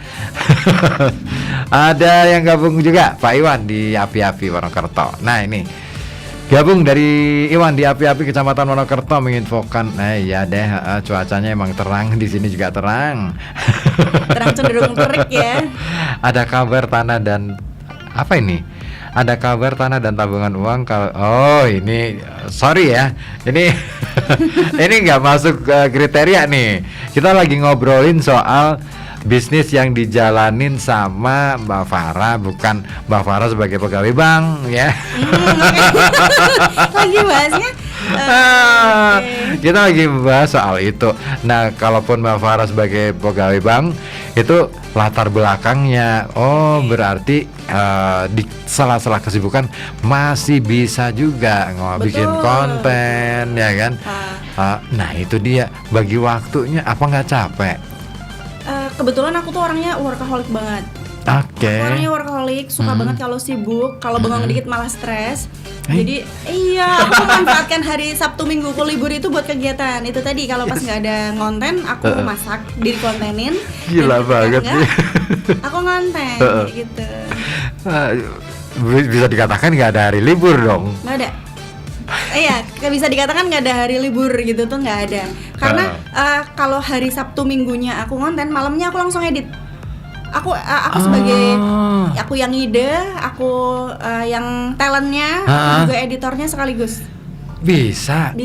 C: Ada yang gabung juga, Pak Iwan di Api-Api Wonokerto. Nah ini gabung dari Iwan di Api-Api Kecamatan Wonokerto menginfokan, iya deh, cuacanya emang terang, di sini juga terang.
D: Terang cenderung terik ya.
C: Ada kabar tanah dan apa ini? Ada kabar tanah dan tabungan uang kalau ini sorry ya. Ini ini nggak masuk kriteria nih. Kita lagi ngobrolin soal bisnis yang dijalanin sama Mbak Farah, bukan Mbak Farah sebagai pegawai bank ya.
D: Lagi bahasnya
C: kita lagi membahas soal itu. Nah, kalaupun Mbak Farah sebagai pegawai bank itu latar belakangnya, berarti di sela-sela kesibukan masih bisa juga bikin konten, ya kan? Nah itu dia, bagi waktunya apa nggak capek?
D: Kebetulan aku tuh orangnya workaholic banget.
C: Oke.
D: Orangnya workaholic, suka banget kalau sibuk, kalau bengong dikit malah stres. Jadi iya, aku memanfaatkan hari Sabtu Mingguku libur itu buat kegiatan. Itu tadi kalau pas nggak ada konten, aku masak, diri kontenin.
C: Gila banget nih.
D: Aku ngonten gitu.
C: Bisa dikatakan nggak ada hari libur dong?
D: Nggak ada. Iya, bisa dikatakan nggak ada hari libur gitu tuh, nggak ada. Karena kalau hari Sabtu Minggunya aku ngonten, malamnya aku langsung edit. Aku sebagai aku yang ide, aku yang talentnya, aku juga editornya sekaligus.
C: Bisa,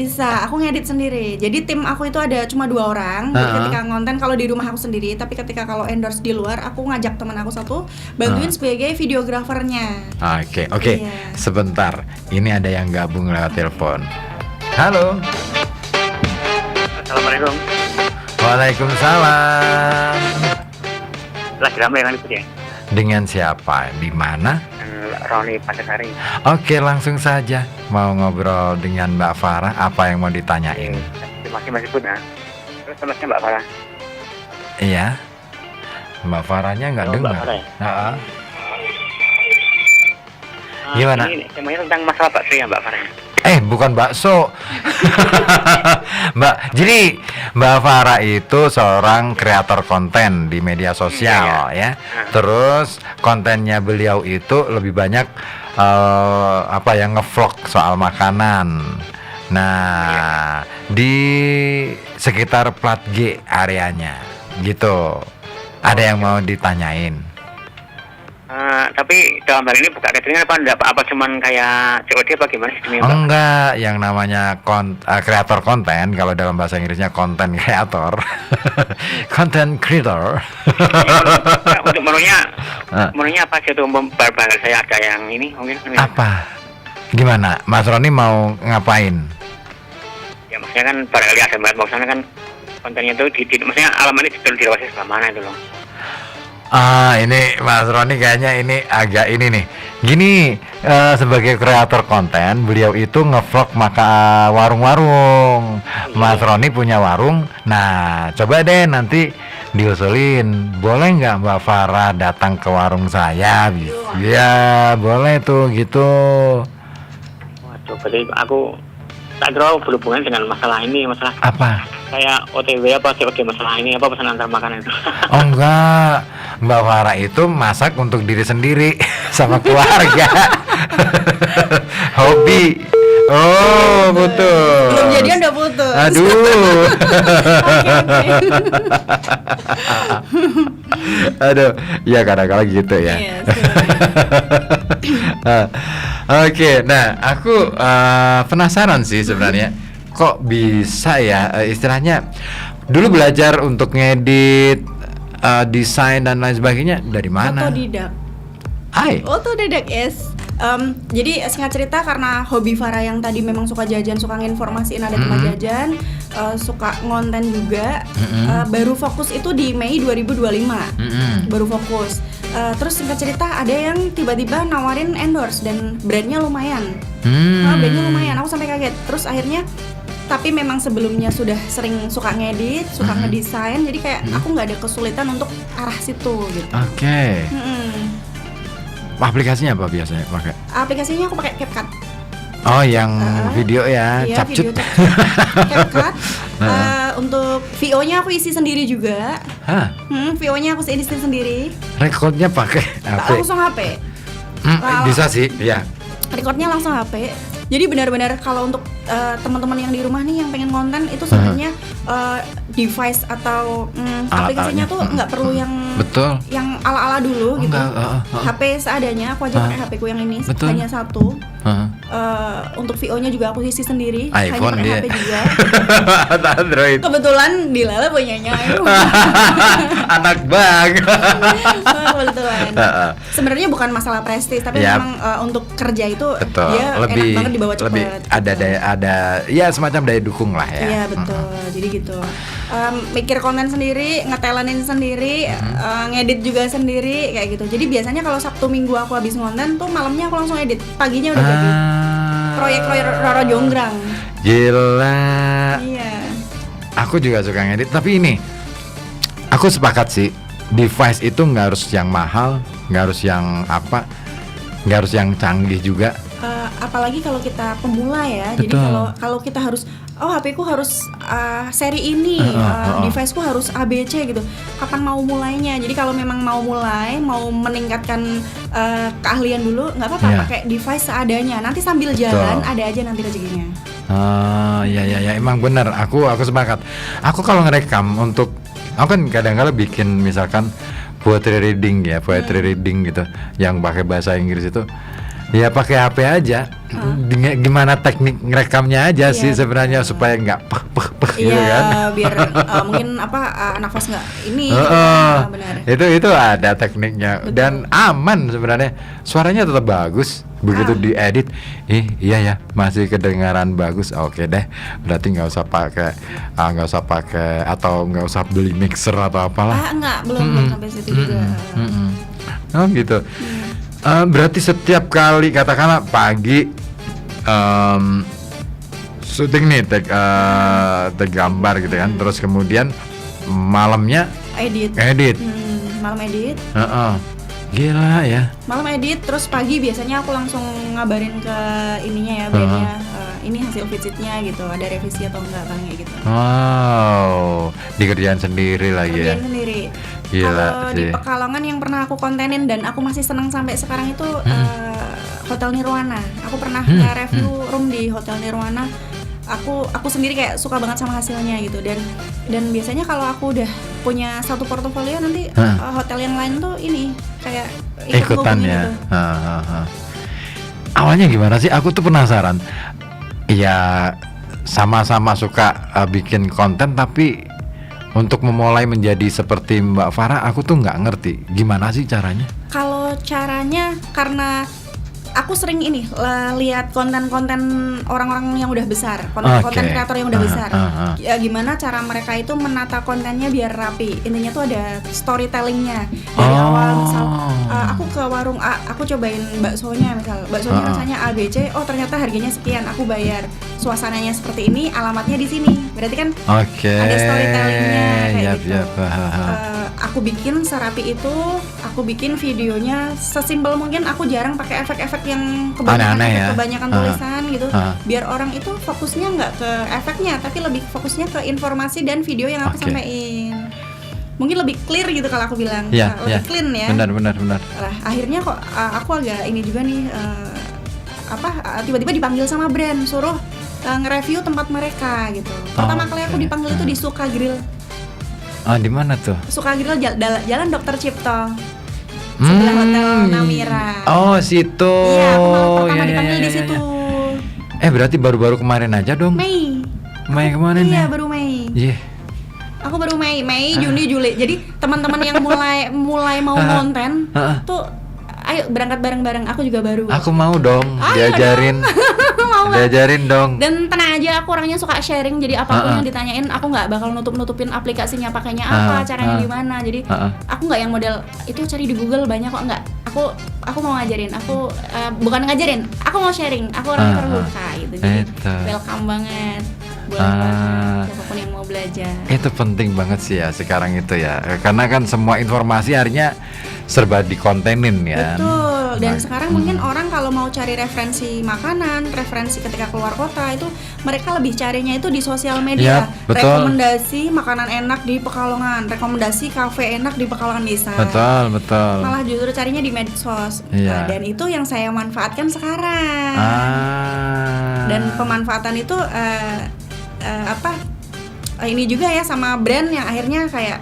D: aku ngedit sendiri. Jadi tim aku itu ada cuma 2 orang. Jadi ketika ngonten kalau di rumah aku sendiri, tapi ketika kalau endorse di luar, aku ngajak teman aku satu bantuin sebagai videografernya.
C: Oke.
D: Iya.
C: Sebentar, ini ada yang gabung lewat telepon. Halo.
L: Assalamualaikum.
C: Waalaikumsalam.
L: Lagi ramai kan itu ya?
C: Dengan siapa? Di mana?
L: Roni Pasesari.
C: Oke, langsung saja. Mau ngobrol dengan Mbak Farah, apa yang mau ditanyain?
L: Masih pun ya. Terus temasnya Mbak Farah.
C: Iya. Mbak Farahnya nggak dengar.
L: Ya?
C: Gimana?
L: Ini temanya tentang masalah bakso ya Mbak Farah.
C: Bukan bakso. Jadi Mbak Farah itu seorang kreator konten di media sosial ya. Terus kontennya beliau itu lebih banyak ngevlog soal makanan. Nah, di sekitar Plat G areanya gitu. Ada yang mau ditanyain?
L: Tapi dalam hal ini buka catering apa cuman kayak COD apa gimana sih?
C: Enggak, yang namanya kreator konten, kalau dalam bahasa Inggrisnya konten kreator, content creator.
L: Untuk menunya apa sih tuh? Barangkali saya ada yang ini mungkin.
C: Apa? Gimana? Mas Roni mau ngapain?
L: Ya maksudnya kan barangkali ada melihat maksudnya kan kontennya itu maksudnya alamatnya di sebelah mana itu loh.
C: Ini Mas Roni kayaknya ini agak ini nih. Gini, sebagai kreator konten, beliau itu ngevlog warung-warung. Mas Roni punya warung. Nah, coba deh nanti diusulin, boleh nggak Mbak Farah datang ke warung saya? Iya, boleh tuh gitu.
L: Waduh, berarti aku tak kira berhubungan dengan masalah ini, masalah
C: apa?
L: Kayak OTW apa COD masalah ini, apa pesan antar makanan itu?
C: Oh enggak, Mbak Farah itu masak untuk diri sendiri sama keluarga. Hobi. Oh, betul.
D: Belum jadian udah putus.
C: Aduh. Aduh, ya kadang-kadang gitu ya. Oke, nah aku penasaran sih sebenarnya. Kok bisa ya istilahnya dulu belajar untuk ngedit, desain dan lain sebagainya dari mana?
D: Otodidak.
C: Otodidak,
D: yes. Jadi singkat cerita karena hobi Farah yang tadi memang suka jajan, suka nginformasiin ada tempat jajan, suka ngonten juga. Baru fokus itu di Mei 2025. Baru fokus. Terus singkat cerita ada yang tiba-tiba nawarin endorse dan brandnya lumayan. Brandnya lumayan, aku sampai kaget. Terus akhirnya tapi memang sebelumnya sudah sering suka ngedit, suka ngedesain, jadi kayak aku nggak ada kesulitan untuk arah situ gitu.
C: Oke. Aplikasinya apa biasanya pakai?
D: Aplikasinya aku pakai CapCut.
C: Oh, yang video ya,
D: iya,
C: capcut.
D: CapCut. Untuk VO-nya aku isi sendiri juga. VO-nya aku isi sendiri.
C: Rekodnya pakai HP?
D: Langsung HP.
C: Bisa sih, ya.
D: Rekodnya langsung HP. Jadi benar-benar kalau untuk teman-teman yang di rumah nih yang pengen konten itu sebenarnya device atau aplikasinya tuh nggak perlu yang yang ala-ala dulu gitu. HP seadanya, aku aja pakai HP ku yang ini hanya satu. Untuk VO-nya juga aku isi sendiri.
C: iPhone
D: hanya pakai
C: dia.
D: HP juga.
C: Android.
D: Kebetulan di Lala punyanya
C: Anak bang.
D: Kebetulan. Sebenarnya bukan masalah prestis, tapi memang untuk kerja itu dia
C: lebih,
D: enak banget dibawa cepat.
C: Lebih ada ya semacam daya dukung lah ya.
D: Iya betul. Jadi gitu. Mikir konten sendiri, ngetelenin sendiri, ngedit juga sendiri kayak gitu. Jadi biasanya kalau Sabtu Minggu aku habis ngonten tuh malamnya aku langsung edit, paginya udah jadi. Proyek Roro Jonggrang.
C: Gila.
D: Iya.
C: Aku juga suka ngedit, tapi ini aku sepakat sih, device itu nggak harus yang mahal, nggak harus yang nggak harus yang canggih juga.
D: Apalagi kalau kita pemula ya. Betul. Jadi kalau kita harus HP ku harus seri ini, device ku harus ABC gitu. Kapan mau mulainya? Jadi kalau memang mau mulai, mau meningkatkan keahlian dulu, nggak apa-apa pakai device seadanya. Nanti sambil jalan ada aja nanti rezekinya.
C: Ya, emang benar. Aku sepakat. Aku kalau ngerekam aku kan kadang-kadang bikin misalkan poetry reading gitu, yang pakai bahasa Inggris itu. Ya pakai HP aja. Gimana teknik ngerekamnya aja sih sebenarnya supaya nggak gitu kan.
D: Biar mungkin nafas nggak ini. Benar.
C: Itu ada tekniknya. Betul. Dan aman sebenarnya. Suaranya tetap bagus. Begitu diedit, iya ya masih kedengaran bagus. Oke deh. Berarti nggak usah pakai atau nggak usah beli mixer atau apalah.
D: Belum sampai situ juga.
C: Oh gitu. Berarti setiap kali katakanlah pagi syuting nih tag gambar gitu kan, terus kemudian malamnya edit.
D: Malam edit.
C: Gila ya.
D: Malam edit, terus pagi biasanya aku langsung ngabarin ke ininya ya, bandnya ini hasil visitnya gitu, ada revisi atau enggak kan kayak gitu.
C: Wow, dikerjain sendiri lagi ya.
D: Kerjain sendiri.
C: Gila
D: sih. Di Pekalongan yang pernah aku kontenin dan aku masih senang sampai sekarang itu Hotel Nirwana. Aku pernah review room di Hotel Nirwana. Aku sendiri kayak suka banget sama hasilnya gitu, dan biasanya kalau aku udah punya satu portofolio nanti hotel yang lain tuh ini kayak
C: ikutan ya.
D: Gitu.
C: Awalnya gimana sih? Aku tuh penasaran. Ya sama-sama suka bikin konten, tapi untuk memulai menjadi seperti Mbak Farah, aku tuh nggak ngerti gimana sih caranya.
D: Kalau caranya karena aku sering lihat konten-konten orang-orang yang udah besar, konten kreator yang udah besar. Ya, gimana cara mereka itu menata kontennya biar rapi. Intinya tuh ada storytellingnya dari awal. Misal aku ke warung A, aku cobain baksonya, misal baksonya rasanya ABC, oh ternyata harganya sekian, aku bayar. Suasananya seperti ini, alamatnya di sini. Berarti kan ada storytellingnya kayak gitu. Aku bikin serapi itu, aku bikin videonya sesimpel mungkin. Aku jarang pakai efek-efek yang kebanyakan tulisan gitu. Biar orang itu fokusnya nggak ke efeknya, tapi lebih fokusnya ke informasi dan video yang aku sampaikan. Mungkin lebih clear gitu kalau aku bilang, lebih clean ya.
C: Benar.
D: Lah, akhirnya kok aku agak ini juga nih, tiba-tiba dipanggil sama brand, suruh nge-review tempat mereka gitu. Pertama kali aku dipanggil itu di Suka Grill.
C: Di mana tuh?
D: Suka Grill Jalan Dr. Cipto. Sebelah Hotel Namira.
C: Oh, situ.
D: Iya, aku malah pertama dipanggil di situ.
C: Berarti baru-baru kemarin aja dong.
D: Mei kemarin ya? Iya, baru Mei. Aku baru Mei, Juni, Juli. Jadi teman-teman yang mulai mau konten tuh ayo berangkat bareng-bareng, aku juga baru.
C: Aku mau dong,
D: Ayo
C: diajarin.
D: Mau
C: Diajarin dong.
D: Dan tenang aja, aku orangnya suka sharing, jadi apapun yang ditanyain aku nggak bakal nutup-nutupin aplikasinya pakainya apa, caranya gimana. Jadi aku nggak yang model itu cari di Google banyak kok, nggak. Aku mau ngajarin, aku bukan ngajarin, aku mau sharing, aku orangnya terbuka gitu. Jadi welcome banget buat siapapun yang mau belajar.
C: Itu penting banget sih ya sekarang itu ya, karena kan semua informasi harinya serba dikontenin ya.
D: Betul. Dan sekarang mungkin orang kalau mau cari referensi makanan, referensi ketika keluar kota itu mereka lebih carinya itu di sosial media. Rekomendasi makanan enak di Pekalongan, rekomendasi kafe enak di Pekalongan bisa.
C: Betul.
D: Malah justru carinya di medsos. Nah, dan itu yang saya manfaatkan sekarang. Dan pemanfaatan itu ini juga ya sama brand yang akhirnya kayak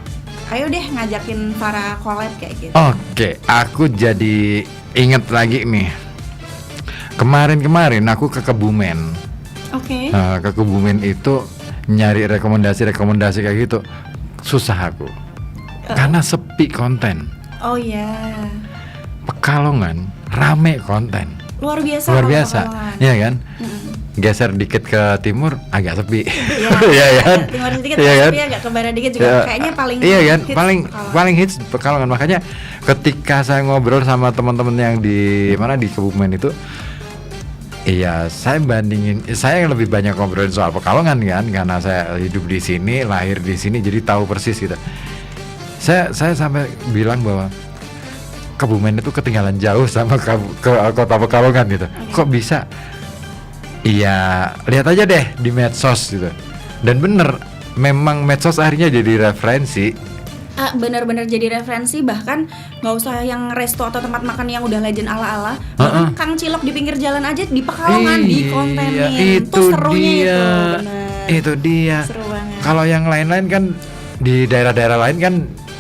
D: ayo deh ngajakin para collab kayak gitu.
C: Oke, aku jadi inget lagi nih. Kemarin aku ke Kebumen.
D: Oke.
C: Ke Kebumen itu nyari rekomendasi kayak gitu. Susah aku. Karena sepi konten.
D: Oh iya.
C: Pekalongan rame konten.
D: Luar biasa.
C: Iya kan? Geser dikit ke timur agak sepi.
D: Iya kan? Timur sedikit sepi, agak ke barat dikit juga kayaknya paling hits.
C: Paling hits Pekalongan. Makanya ketika saya ngobrol sama teman-teman yang di Kebumen itu, saya lebih banyak ngobrolin soal Pekalongan kan, karena saya hidup di sini, lahir di sini, jadi tahu persis gitu. Saya sampai bilang bahwa Kebumen itu ketinggalan jauh sama kota Pekalongan gitu. Kok bisa? Iya, lihat aja deh di medsos gitu. Dan bener, memang medsos akhirnya jadi referensi.
D: Bener-bener jadi referensi, bahkan nggak usah yang resto atau tempat makan yang udah legend ala-ala. Kang Cilok di pinggir jalan aja di Pekalongan di kontenin. Itu serunya
C: itu dia.
D: Seru banget.
C: Kalau yang lain-lain kan di daerah-daerah lain kan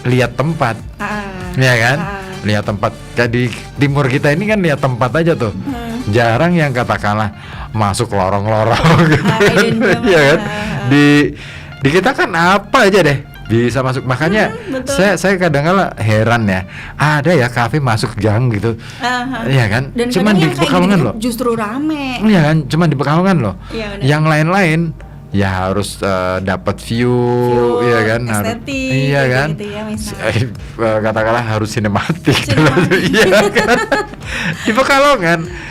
C: lihat tempat, ya kan? Lihat tempat. Kayak di timur kita ini kan lihat tempat aja tuh. Jarang yang katakanlah masuk lorong-lorong gitu. Ya kan? Di kita kan apa aja deh bisa masuk. Makanya saya kadang-kala heran ya, ada ya kafe masuk gang gitu. Iya kan?
D: Dan
C: cuman di Pekalongan loh.
D: Justru rame.
C: Iya kan? Cuman di Pekalongan loh.
D: Ya,
C: yang lain-lain ya harus dapat view, ya kan?
D: Estetik,
C: iya kan?
D: Gitu ya,
C: katakanlah harus sinematik. Iya kan? Di Pekalongan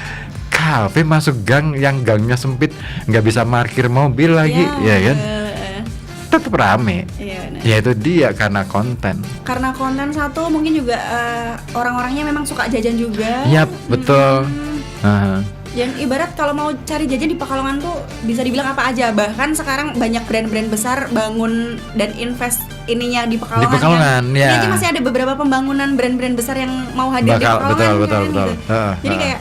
C: kafe masuk gang yang gangnya sempit, nggak bisa parkir mobil lagi, ya kan? Tetap rame. Ya itu dia karena konten.
D: Karena konten satu, mungkin juga orang-orangnya memang suka jajan juga.
C: Yap, betul.
D: Yang ibarat kalau mau cari jajan di Pekalongan tuh bisa dibilang apa aja. Bahkan sekarang banyak brand-brand besar bangun dan invest ininya di Pekalongan.
C: Di Pekalongan,
D: kan?
C: ya.
D: Ini aja masih ada beberapa pembangunan brand-brand besar yang mau hadir di Pekalongan.
C: Betul.
D: Gitu. Jadi kayak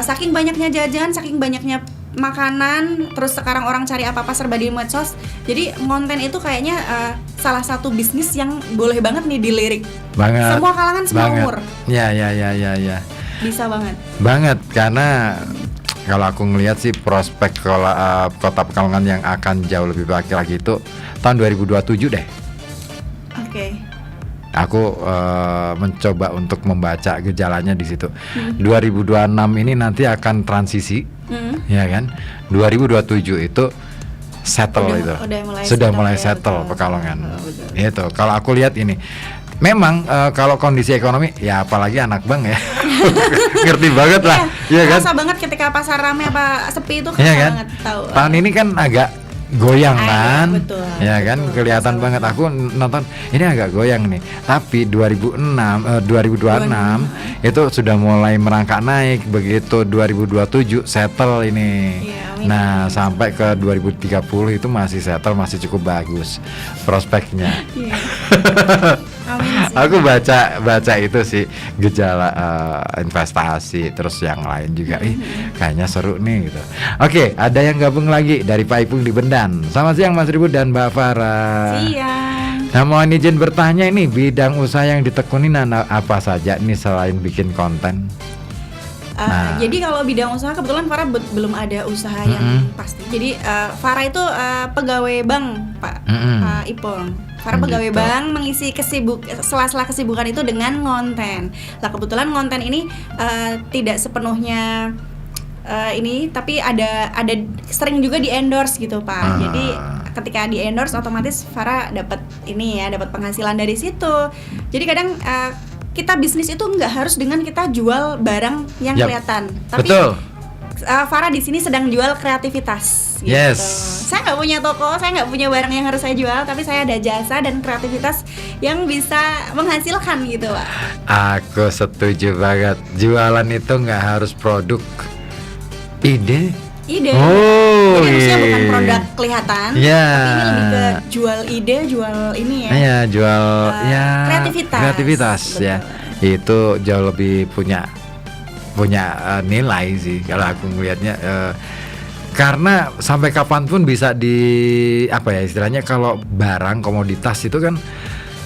D: saking banyaknya jajan, saking banyaknya makanan, terus sekarang orang cari apa-apa serba di medsos. Jadi konten itu kayaknya salah satu bisnis yang boleh banget nih dilirik.
C: Banget.
D: Semua kalangan, semua umur.
C: Ya.
D: Bisa banget.
C: Banget, karena kalau aku ngelihat sih prospek kota Pekalongan yang akan jauh lebih baik lagi itu tahun 2027 deh.
D: Oke.
C: Aku mencoba untuk membaca gejalanya di situ. 2026 ini nanti akan transisi, ya kan? 2027 itu settle sudah mulai settle Pekalongan. Itu kalau aku lihat ini. Memang kalau kondisi ekonomi ya apalagi anak bang ya ngerti banget lah, ya kan?
D: Kerasa banget ketika pasar rame apa sepi itu
C: kerasa kan?
D: Banget tahu.
C: Tahun ini kan agak goyang kan,
D: betul,
C: ya kan? Kelihatan banget. Aku nonton ini agak goyang nih. Tapi 2026 itu sudah mulai merangkak naik. Begitu 2027 settle ini. Nah sampai ke 2030 itu masih settle, masih cukup bagus prospeknya. Aku baca itu sih gejala investasi, terus yang lain juga kayaknya seru nih gitu. Oke, ada yang gabung lagi dari Pak Ipung di Bendan. Selamat siang Mas Ribut dan Mbak Farah.
D: Siang.
C: Nah, mohon izin bertanya, ini bidang usaha yang ditekuni apa saja nih selain bikin konten?
D: Jadi kalau bidang usaha kebetulan Farah belum ada usaha yang pasti. Jadi Farah itu pegawai bank, Pak Ipong. Farah pegawai bank mengisi sela-sela kesibukan itu dengan ngonten. Lah kebetulan ngonten ini tidak sepenuhnya ini, tapi ada sering juga di endorse gitu Pak. Jadi ketika di endorse otomatis Farah dapat ini ya, dapat penghasilan dari situ. Jadi kadang kita bisnis itu nggak harus dengan kita jual barang yang kelihatan, tapi Farah di sini sedang jual kreativitas. Gitu.
C: Yes.
D: Saya nggak punya toko, saya nggak punya barang yang harus saya jual, tapi saya ada jasa dan kreativitas yang bisa menghasilkan gitu Pak.
C: Aku setuju banget. Jualan itu nggak harus produk, ide.
D: Jadi harusnya bukan produk kelihatan, tapi ini lebih ke jual ide, jual ini ya.
C: Iya, jual
D: kreativitas
C: ya. Itu jauh lebih punya nilai sih kalau aku ngelihatnya. Karena sampai kapanpun bisa istilahnya kalau barang komoditas itu kan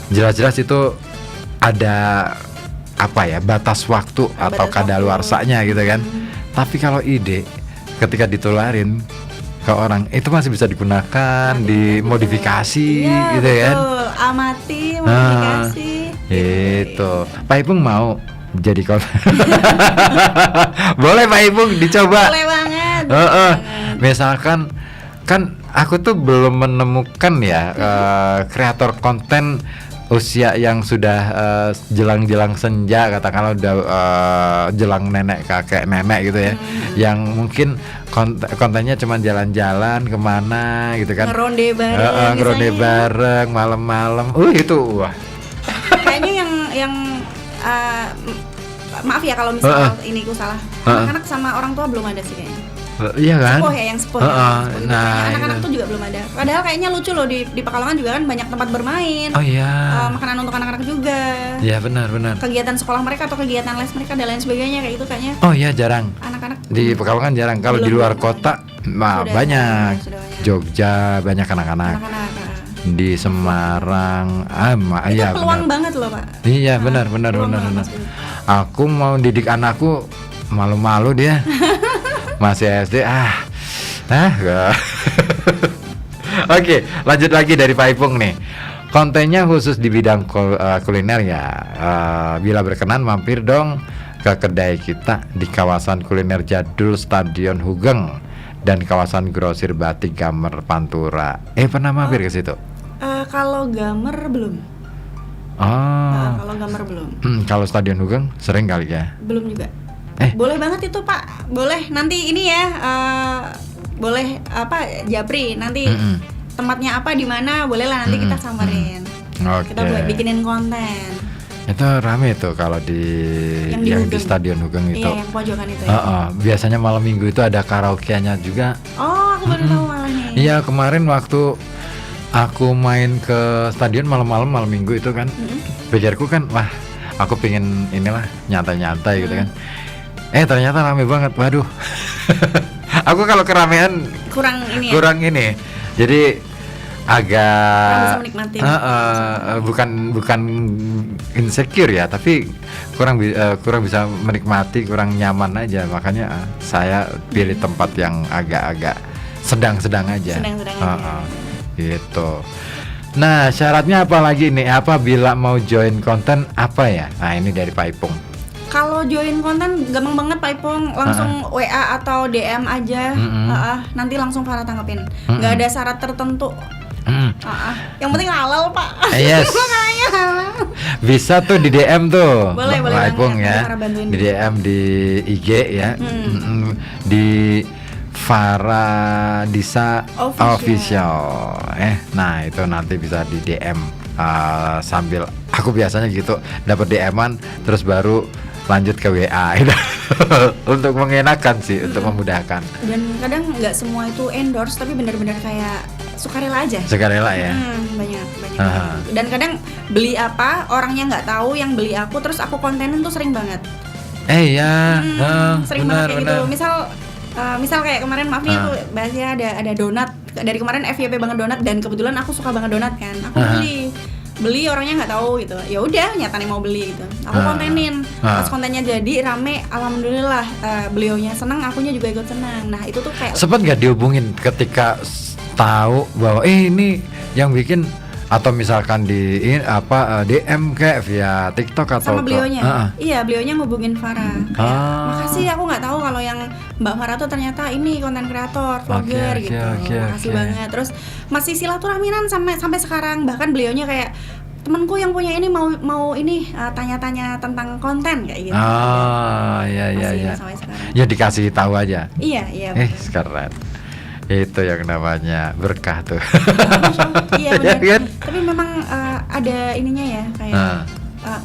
C: jelas-jelas itu ada batas waktu atau kadaluarsanya gitu kan. Tapi kalau ide ketika ditularin ke orang itu masih bisa digunakan, dimodifikasi gitu kan.
D: Amati, modifikasi.
C: Itu. Pak Ipung mau jadi boleh Pak Ipung dicoba.
D: Boleh banget.
C: Misalkan kan aku tuh belum menemukan ya kreator konten usia yang sudah jelang-jelang senja, katakanlah udah jelang kakek nenek gitu ya, yang mungkin kontennya cuma jalan-jalan kemana gitu kan, ngeronde bareng malam-malam, itu wah.
D: Kayaknya yang maaf ya kalau misalnya ini aku salah, anak-anak sama orang tua belum ada sih kayaknya.
C: Iya kan?
D: Sepuh ya, yang sepuh. Nah, anak-anak tuh juga belum ada. Padahal kayaknya lucu loh di Pekalongan juga kan banyak tempat bermain.
C: Oh iya.
D: Makanan untuk anak-anak juga.
C: Iya benar.
D: Kegiatan sekolah mereka atau kegiatan les mereka dan lain sebagainya kayak itu kayaknya.
C: Oh iya jarang.
D: Anak-anak
C: di Pekalongan jarang. Kalau di luar kota banyak. Jogja banyak anak-anak. Di Semarang,
D: itu peluang banget loh Pak.
C: Iya benar. Aku mau didik anakku, malu-malu dia. Masih SD Oke, lanjut lagi dari Pak Ipung nih. Kontennya khusus di bidang kuliner ya. Bila berkenan mampir dong ke kedai kita di kawasan kuliner jadul Stadion Hugeng dan kawasan grosir batik Gamer Pantura. Pernah mampir ke situ?
D: Kalau Gamer belum. Kalau Gamer belum.
C: Kalau Stadion Hugeng sering kali ya?
D: Belum juga. Boleh banget itu Pak. Boleh nanti ini ya. Boleh Japri nanti tempatnya apa di mana, boleh lah nanti kita samarin. Kita buat bikinin konten.
C: Itu rame tuh kalau yang di Stadion Hugeng itu.
D: Iya, yang pojokan itu ya.
C: Biasanya malam minggu itu ada karaokeanya juga.
D: Oh, aku baru tahu malah nih.
C: Iya, kemarin waktu aku main ke stadion malam minggu itu kan, pikirku kan, wah, aku pengen inilah nyantai-nyantai gitu kan. Ternyata rame banget, waduh. Aku kalau keramaian kurang ini. Jadi agak bukan insecure ya, tapi kurang bisa menikmati, kurang nyaman aja. Makanya saya pilih tempat yang agak-agak sedang-sedang aja. Gitu. Nah, syaratnya apa lagi nih? Bila mau join konten apa ya? Nah, ini dari Pak Ipung.
D: Kalau join konten gampang banget Pak Ipung, langsung WA atau DM aja. Nanti langsung Farah tanggepin. Nggak ada syarat tertentu. Yang penting halal Pak.
C: Yes. Bisa tuh di DM tuh.
D: Boleh
C: Pak Ipung ya. Di DM di IG ya. Di Farah Disa Official. Nah itu nanti bisa di DM sambil aku biasanya gitu dapat DM-an terus baru lanjut ke WA untuk mengenakan sih, untuk memudahkan.
D: Dan kadang nggak semua itu endorse, tapi benar-benar kayak sukarela aja.
C: Sukarela ya.
D: Banyak. Dan kadang beli apa orangnya nggak tahu yang beli aku, terus aku kontenin tuh sering banget. Sering banget kayak gitu. Misal kayak kemarin maaf nih aku bahasnya ada donat. Dari kemarin FYP banget donat dan kebetulan aku suka banget donat kan. Aku beli orangnya nggak tahu gitu. Ya udah nyatanya mau beli gitu. Aku kontenin. Pas kontennya jadi rame, alhamdulillah beliaunya senang, akunya juga ikut senang. Nah itu tuh kayak
C: sempat nggak dihubungin ketika tahu bahwa ini yang bikin, atau misalkan di DM kayak via TikTok atau
D: sama beliaunya? Iya, beliaunya ngubungin Farah. Makasih, aku nggak tahu kalau yang Mbak Farah tuh ternyata ini konten kreator, vlogger gitu. Makasih banget. Terus masih silaturahminan sampai sekarang. Bahkan beliaunya kayak temanku yang punya ini mau ini tanya-tanya tentang konten kayak gitu.
C: Iya. Ya dikasih tahu aja.
D: Iya.
C: Sekarang itu yang namanya berkah tuh.
D: Iya benar. Kan? Tapi memang ada ininya ya kayak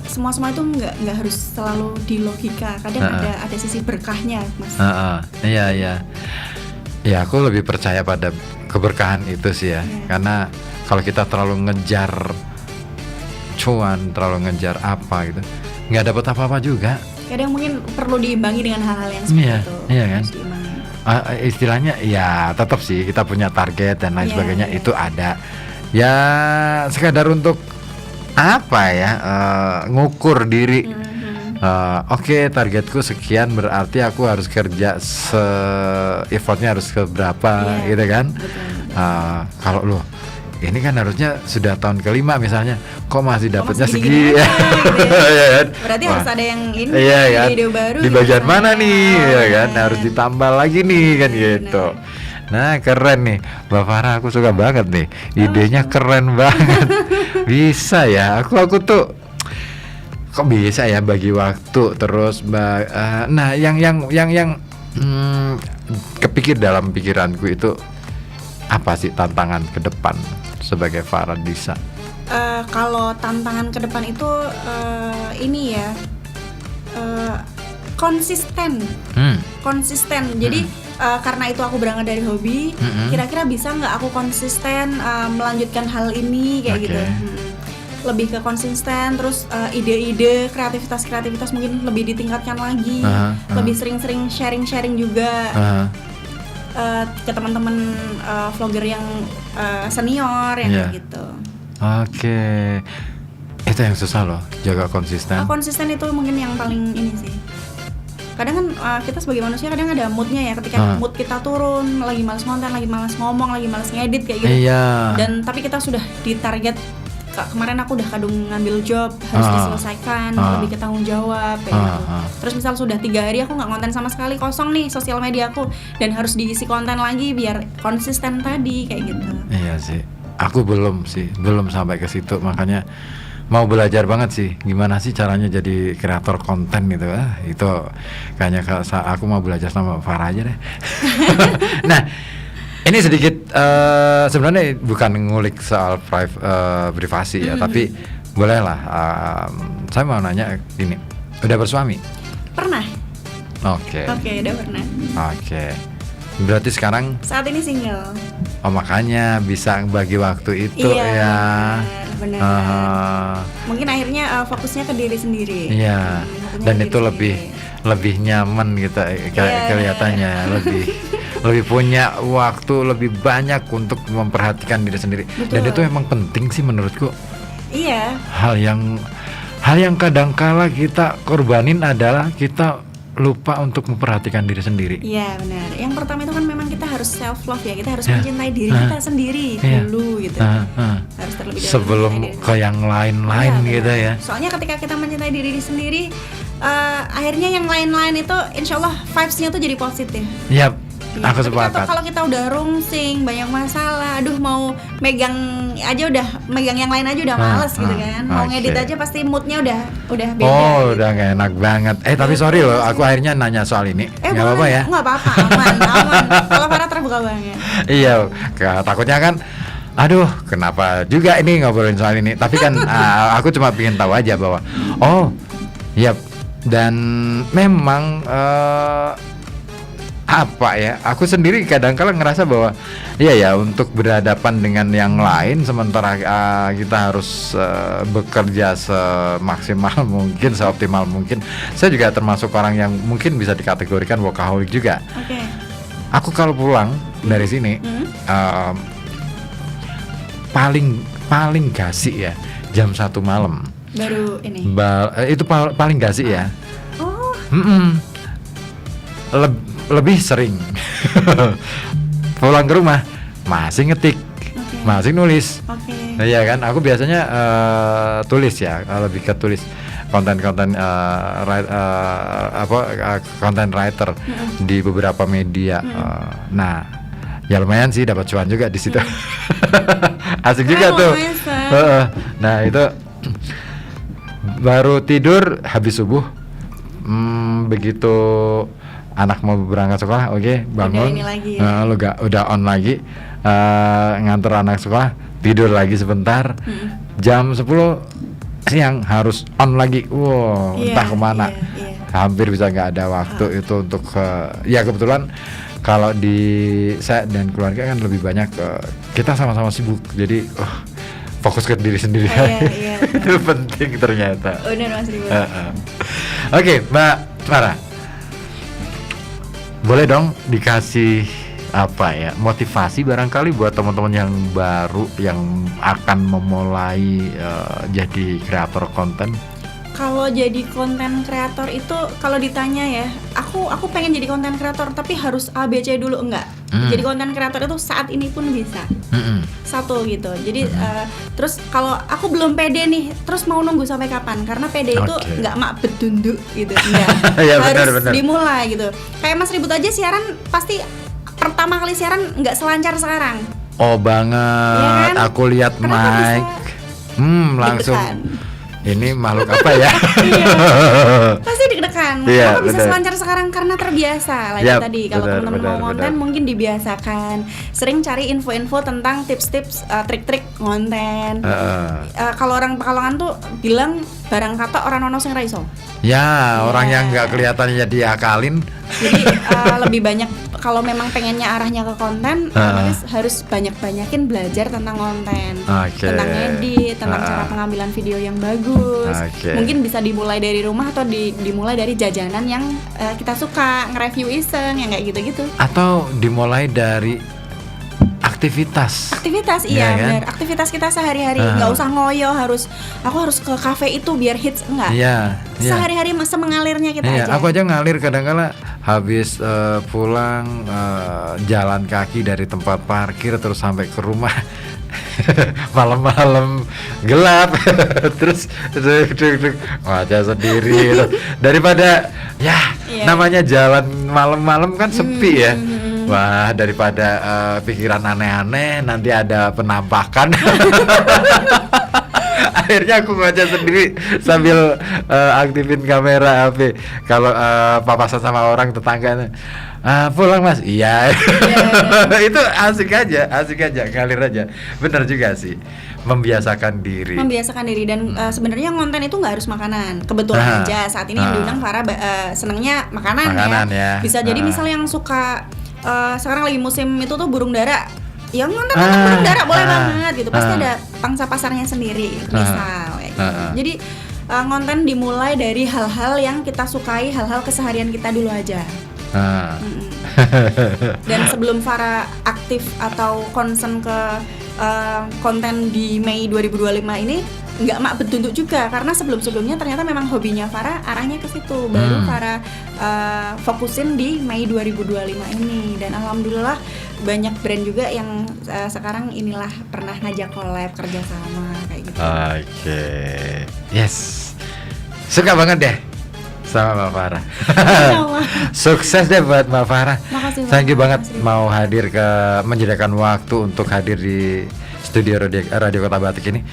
D: semua itu nggak harus selalu di logika. Kadang ada sisi berkahnya, Mas.
C: Iya. Ya aku lebih percaya pada keberkahan itu sih ya. Karena kalau kita terlalu ngejar cuan, terlalu ngejar apa gitu, nggak dapat apa-apa juga.
D: Kadang mungkin perlu diimbangi dengan hal-hal yang seperti itu.
C: Iya kan? Istilahnya ya tetap sih kita punya target dan lain sebagainya itu ada. Ya sekadar untuk apa ya, ngukur diri. Oke, targetku sekian, berarti aku harus kerja effortnya harus ke berapa gitu kan. Kalau lo ini kan harusnya sudah tahun kelima misalnya, kok masih dapatnya segini ya?
D: Berarti harus ada yang ini ide baru
C: di bagian mana nih ya kan, harus ditambah lagi nih kan gitu. Nah keren nih Mbak Farah, aku suka banget nih, idenya keren banget. Bisa ya, aku tuh kok bisa ya bagi waktu terus nah yang kepikir dalam pikiranku itu apa sih tantangan ke depan sebagai Faradisa?
D: Kalau tantangan ke depan itu ini ya konsisten. Jadi karena itu aku berangkat dari hobi, kira-kira bisa nggak aku konsisten melanjutkan hal ini kayak gitu. Lebih ke konsisten, terus ide-ide, kreativitas mungkin lebih ditingkatkan lagi, lebih sering-sering sharing juga. Ke teman-teman vlogger yang senior yang kayak gitu.
C: Oke. Itu yang susah loh, jaga konsisten.
D: Konsisten itu mungkin yang paling ini sih. Kadang kan kita sebagai manusia kadang ada moodnya ya, ketika mood kita turun, lagi malas konten, lagi malas ngomong, lagi malas ngedit kayak gitu. Dan tapi kita sudah ditarget. Kemarin aku udah kadung ngambil job, harus diselesaikan, lebih ke tanggung jawab kayak gitu. Terus misal sudah 3 hari aku nggak konten sama sekali, kosong nih sosial media aku, dan harus diisi konten lagi biar konsisten tadi kayak gitu.
C: Iya sih, aku belum sampai ke situ, makanya mau belajar banget sih gimana sih caranya jadi kreator konten gitu. Itu kayaknya aku mau belajar sama Farah aja deh. Nah ini sedikit sebenarnya bukan ngulik soal privasi ya, tapi bolehlah saya mau nanya ini, udah bersuami?
D: Pernah.
C: Oke,
D: udah pernah.
C: Oke. Berarti sekarang
D: saat ini single.
C: Oh makanya bisa bagi waktu itu ya.
D: Benar. Mungkin akhirnya fokusnya ke diri sendiri.
C: Iya. Dan itu lebih nyaman gitu kelihatannya, lebih punya waktu lebih banyak untuk memperhatikan diri sendiri. Betul. Dan itu emang penting sih menurutku.
D: Iya.
C: Hal yang kadangkala kita korbanin adalah kita lupa untuk memperhatikan diri sendiri.
D: Iya benar. Yang pertama itu kan memang kita harus self love ya, kita harus mencintai diri kita sendiri dulu gitu. Harus terlebih dahulu
C: sebelum ke yang lain-lain gitu ya.
D: Soalnya ketika kita mencintai diri sendiri, akhirnya yang lain-lain itu insya Allah vibes-nya tuh jadi positif.
C: Yap. Aku sepakat.
D: Kalau kita udah rungsing, banyak masalah, aduh mau megang yang lain aja udah males gitu kan. Mau ngedit aja pasti moodnya udah beda.
C: Oh, udah gak enak banget. Tapi sorry loh, aku akhirnya nanya soal ini. Gak apa-apa ya?
D: Gak apa-apa, aman. Kalau Farah terbuka banget.
C: Iya, takutnya kan aduh, kenapa juga ini ngobrolin soal ini. Tapi kan aku cuma pengen tahu aja bahwa dan memang aku sendiri kadang-kala ngerasa bahwa untuk berhadapan dengan yang lain sementara kita harus bekerja semaksimal mungkin, seoptimal mungkin. Saya juga termasuk orang yang mungkin bisa dikategorikan workaholic juga. Aku kalau pulang dari sini paling gasik ya jam 1 malam.
D: Baru ini.
C: Itu paling gak sih ya?
D: Oh.
C: Lebih sering pulang ke rumah masih ngetik, masih nulis. Iya kan? Aku biasanya tulis ya, lebih ke tulis konten-konten content writer di beberapa media. Nah, ya lumayan sih, dapat cuan juga di situ. Asik juga tuh. Nah itu baru tidur habis subuh. Begitu anak mau berangkat sekolah, bangun, udah on lagi, nganter anak sekolah, tidur lagi sebentar, jam 10 siang harus on lagi, entah kemana, hampir bisa nggak ada waktu itu untuk ya kebetulan kalau di saya dan keluarga kan lebih banyak kita sama-sama sibuk, jadi fokus ke diri sendiri. Itu penting ternyata.
D: Benar Mas Ribut.
C: Oke, Mbak Farah, boleh dong dikasih motivasi barangkali buat teman-teman yang baru yang akan memulai jadi kreator konten?
D: Kalau jadi konten kreator itu kalau ditanya ya, aku pengen jadi konten kreator tapi harus ABC dulu enggak? Jadi konten kreator itu saat ini pun bisa. Satu gitu. Jadi terus kalau aku belum pede nih, terus mau nunggu sampai kapan? Karena pede itu enggak mak bedunduk gitu. Enggak.
C: Ya,
D: harus
C: benar.
D: dimulai gitu. Kayak Mas Ribut aja siaran pasti pertama kali siaran enggak selancar sekarang.
C: Oh banget. Ya kan? Aku lihat Mike. Langsung ini makhluk apa ya?
D: Pasti deg-degan. Kenapa bisa selancar sekarang? Karena terbiasa. Tadi kalau teman-teman mau konten mungkin dibiasakan. Sering cari info-info tentang tips-tips, trik-trik konten. Kalau orang Pekalongan tuh bilang barang kata orang ono sing ra iso.
C: Ya, orang yang nggak kelihatannya diakalin.
D: Jadi lebih banyak kalau memang pengennya arahnya ke konten, harus banyak-banyakin belajar tentang konten, tentang edit, tentang cara pengambilan video yang bagus. Mungkin bisa dimulai dari rumah atau dimulai dari jajanan yang kita suka, nge-review iseng yang kayak gitu-gitu.
C: Atau dimulai dari aktivitas,
D: iya kan? Benar. Aktivitas kita sehari-hari, nggak usah ngoyo aku harus ke kafe itu biar hits, enggak. Sehari-hari masa mengalirnya kita aja.
C: Aku aja ngalir kadang-kala habis pulang jalan kaki dari tempat parkir terus sampai ke rumah. Malam-malam gelap terus wajah sendiri daripada namanya jalan malam-malam kan sepi ya. Wah, daripada pikiran aneh-aneh nanti ada penampakan. Akhirnya aku baca sendiri sambil aktifin kamera HP. Kalau papasan sama orang tetangga, pulang Mas, iya. Itu asik aja, ngalir aja. Bener juga sih, membiasakan diri
D: dan sebenarnya konten itu nggak harus makanan. Kebetulan aja saat ini yang diundang Farah senengnya makanan ya. Bisa jadi misal yang suka sekarang lagi musim itu tuh burung dara, yang ngonten burung dara boleh banget gitu. Pasti ada pangsa pasarnya sendiri misal kayak gitu. Jadi konten dimulai dari hal-hal yang kita sukai, hal-hal keseharian kita dulu aja. Dan sebelum Farah aktif atau concern ke konten di Mei 2025 ini nggak mak betunduk juga, karena sebelum-sebelumnya ternyata memang hobinya Farah arahnya ke situ. Baru Farah fokusin di Mei 2025 ini, dan alhamdulillah banyak brand juga yang sekarang inilah pernah ngajak collab kerjasama kayak gitu.
C: Yes, suka banget deh sama Mbak Farah. Sukses deh buat Mbak Farah. Thank you banget mau hadir menyediakan waktu untuk hadir di studio Radio Kota Batik ini.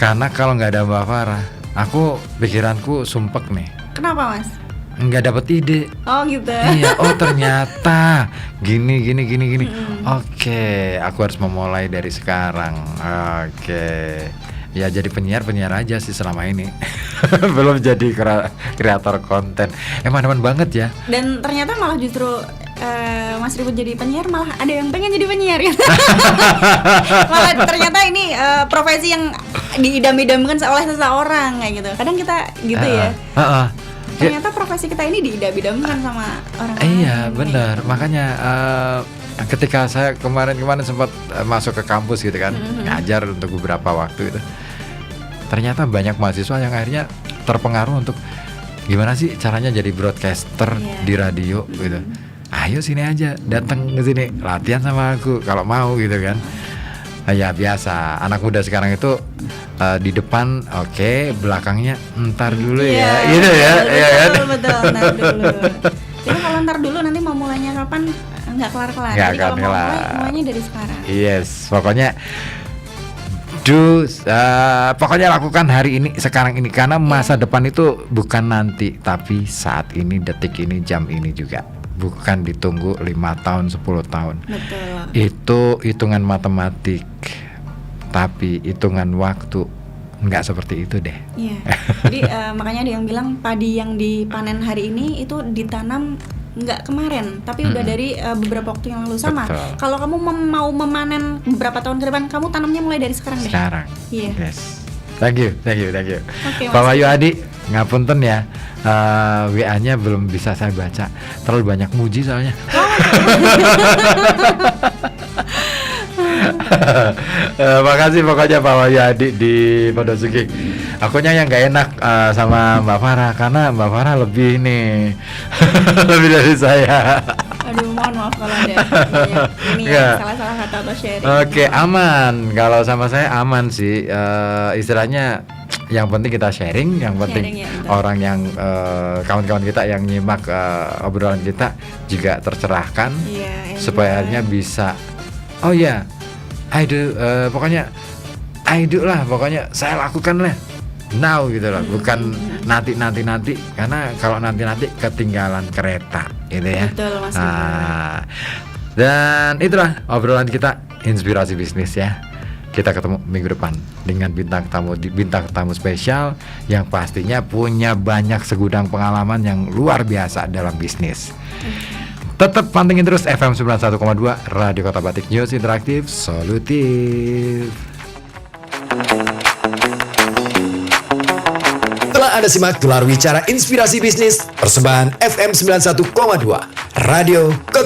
C: Karena kalau nggak ada Mbak Farah, pikiranku sumpek nih.
D: Kenapa Mas?
C: Nggak dapet ide.
D: Oh gitu.
C: Iya. Oh ternyata gini. Oke, aku harus memulai dari sekarang. Oke. Ya jadi penyiar aja sih selama ini. Belum jadi kreator konten. Emang banget ya. Dan
D: ternyata malah justru Mas Ribut jadi penyiar, malah ada yang pengen jadi penyiar ya. Malah ternyata ini profesi yang diidam-idamkan oleh seseorang kayak gitu. Kadang kita gitu ya. Ternyata profesi kita ini diidam-idamkan sama orang lain.
C: Iya benar. Makanya ketika saya kemarin sempat masuk ke kampus gitu kan, ngajar untuk beberapa waktu itu, ternyata banyak mahasiswa yang akhirnya terpengaruh untuk gimana sih caranya jadi broadcaster di radio gitu. Ayo sini aja, datang ke sini, latihan sama aku kalau mau gitu kan. Ya biasa, anak muda sekarang itu di depan oke, belakangnya ntar dulu ya, gitu ya.
D: Betul, ntar dulu. Jadi kalau ntar dulu nanti mau mulainya kapan nggak kelar-kelar. Jadi kalau mau mulainya dari sekarang.
C: Yes, pokoknya pokoknya lakukan hari ini, sekarang ini, karena masa depan itu bukan nanti, tapi saat ini, detik ini, jam ini juga. Bukan ditunggu 5 tahun, 10 tahun.
D: Betul.
C: Itu hitungan matematik, tapi hitungan waktu nggak seperti itu deh.
D: Iya. Jadi makanya ada yang bilang padi yang dipanen hari ini itu ditanam nggak kemarin, tapi udah dari beberapa waktu yang lalu. Sama. Kalau kamu mau memanen beberapa tahun ke depan, kamu tanamnya mulai dari sekarang deh.
C: Sekarang.
D: Iya.
C: Yes. Thank you.
D: Okay,
C: Pak Wahyu Adi, ngapunten ya, WA-nya belum bisa saya baca, terlalu banyak muji soalnya. Makasih pokoknya Pak Wahyu Adi di Podosuki. Akunya yang nggak enak sama Mbak Farah, karena Mbak Farah lebih nih lebih dari saya.
D: Aduh, mohon maaf kalau ada ini salah-salah kata atau sharing.
C: Oke, aman. Kalau sama saya aman sih. Istilahnya yang penting kita sharing, yang penting orang yang kawan-kawan kita yang nyimak obrolan kita juga tercerahkan, supaya akhirnya bisa pokoknya saya lakukan lah now gitu loh, bukan nanti, karena kalau nanti ketinggalan kereta gitu ya.
D: Betul, Mas.
C: Dan itulah obrolan kita Inspirasi Bisnis ya. Kita ketemu minggu depan dengan bintang tamu spesial yang pastinya punya banyak segudang pengalaman yang luar biasa dalam bisnis. Tetap pantengin terus FM 91,2 Radio Kota Batik, News Interaktif Solutif.
B: Telah Anda simak gelar wicara Inspirasi Bisnis persembahan FM 91,2 Radio Kota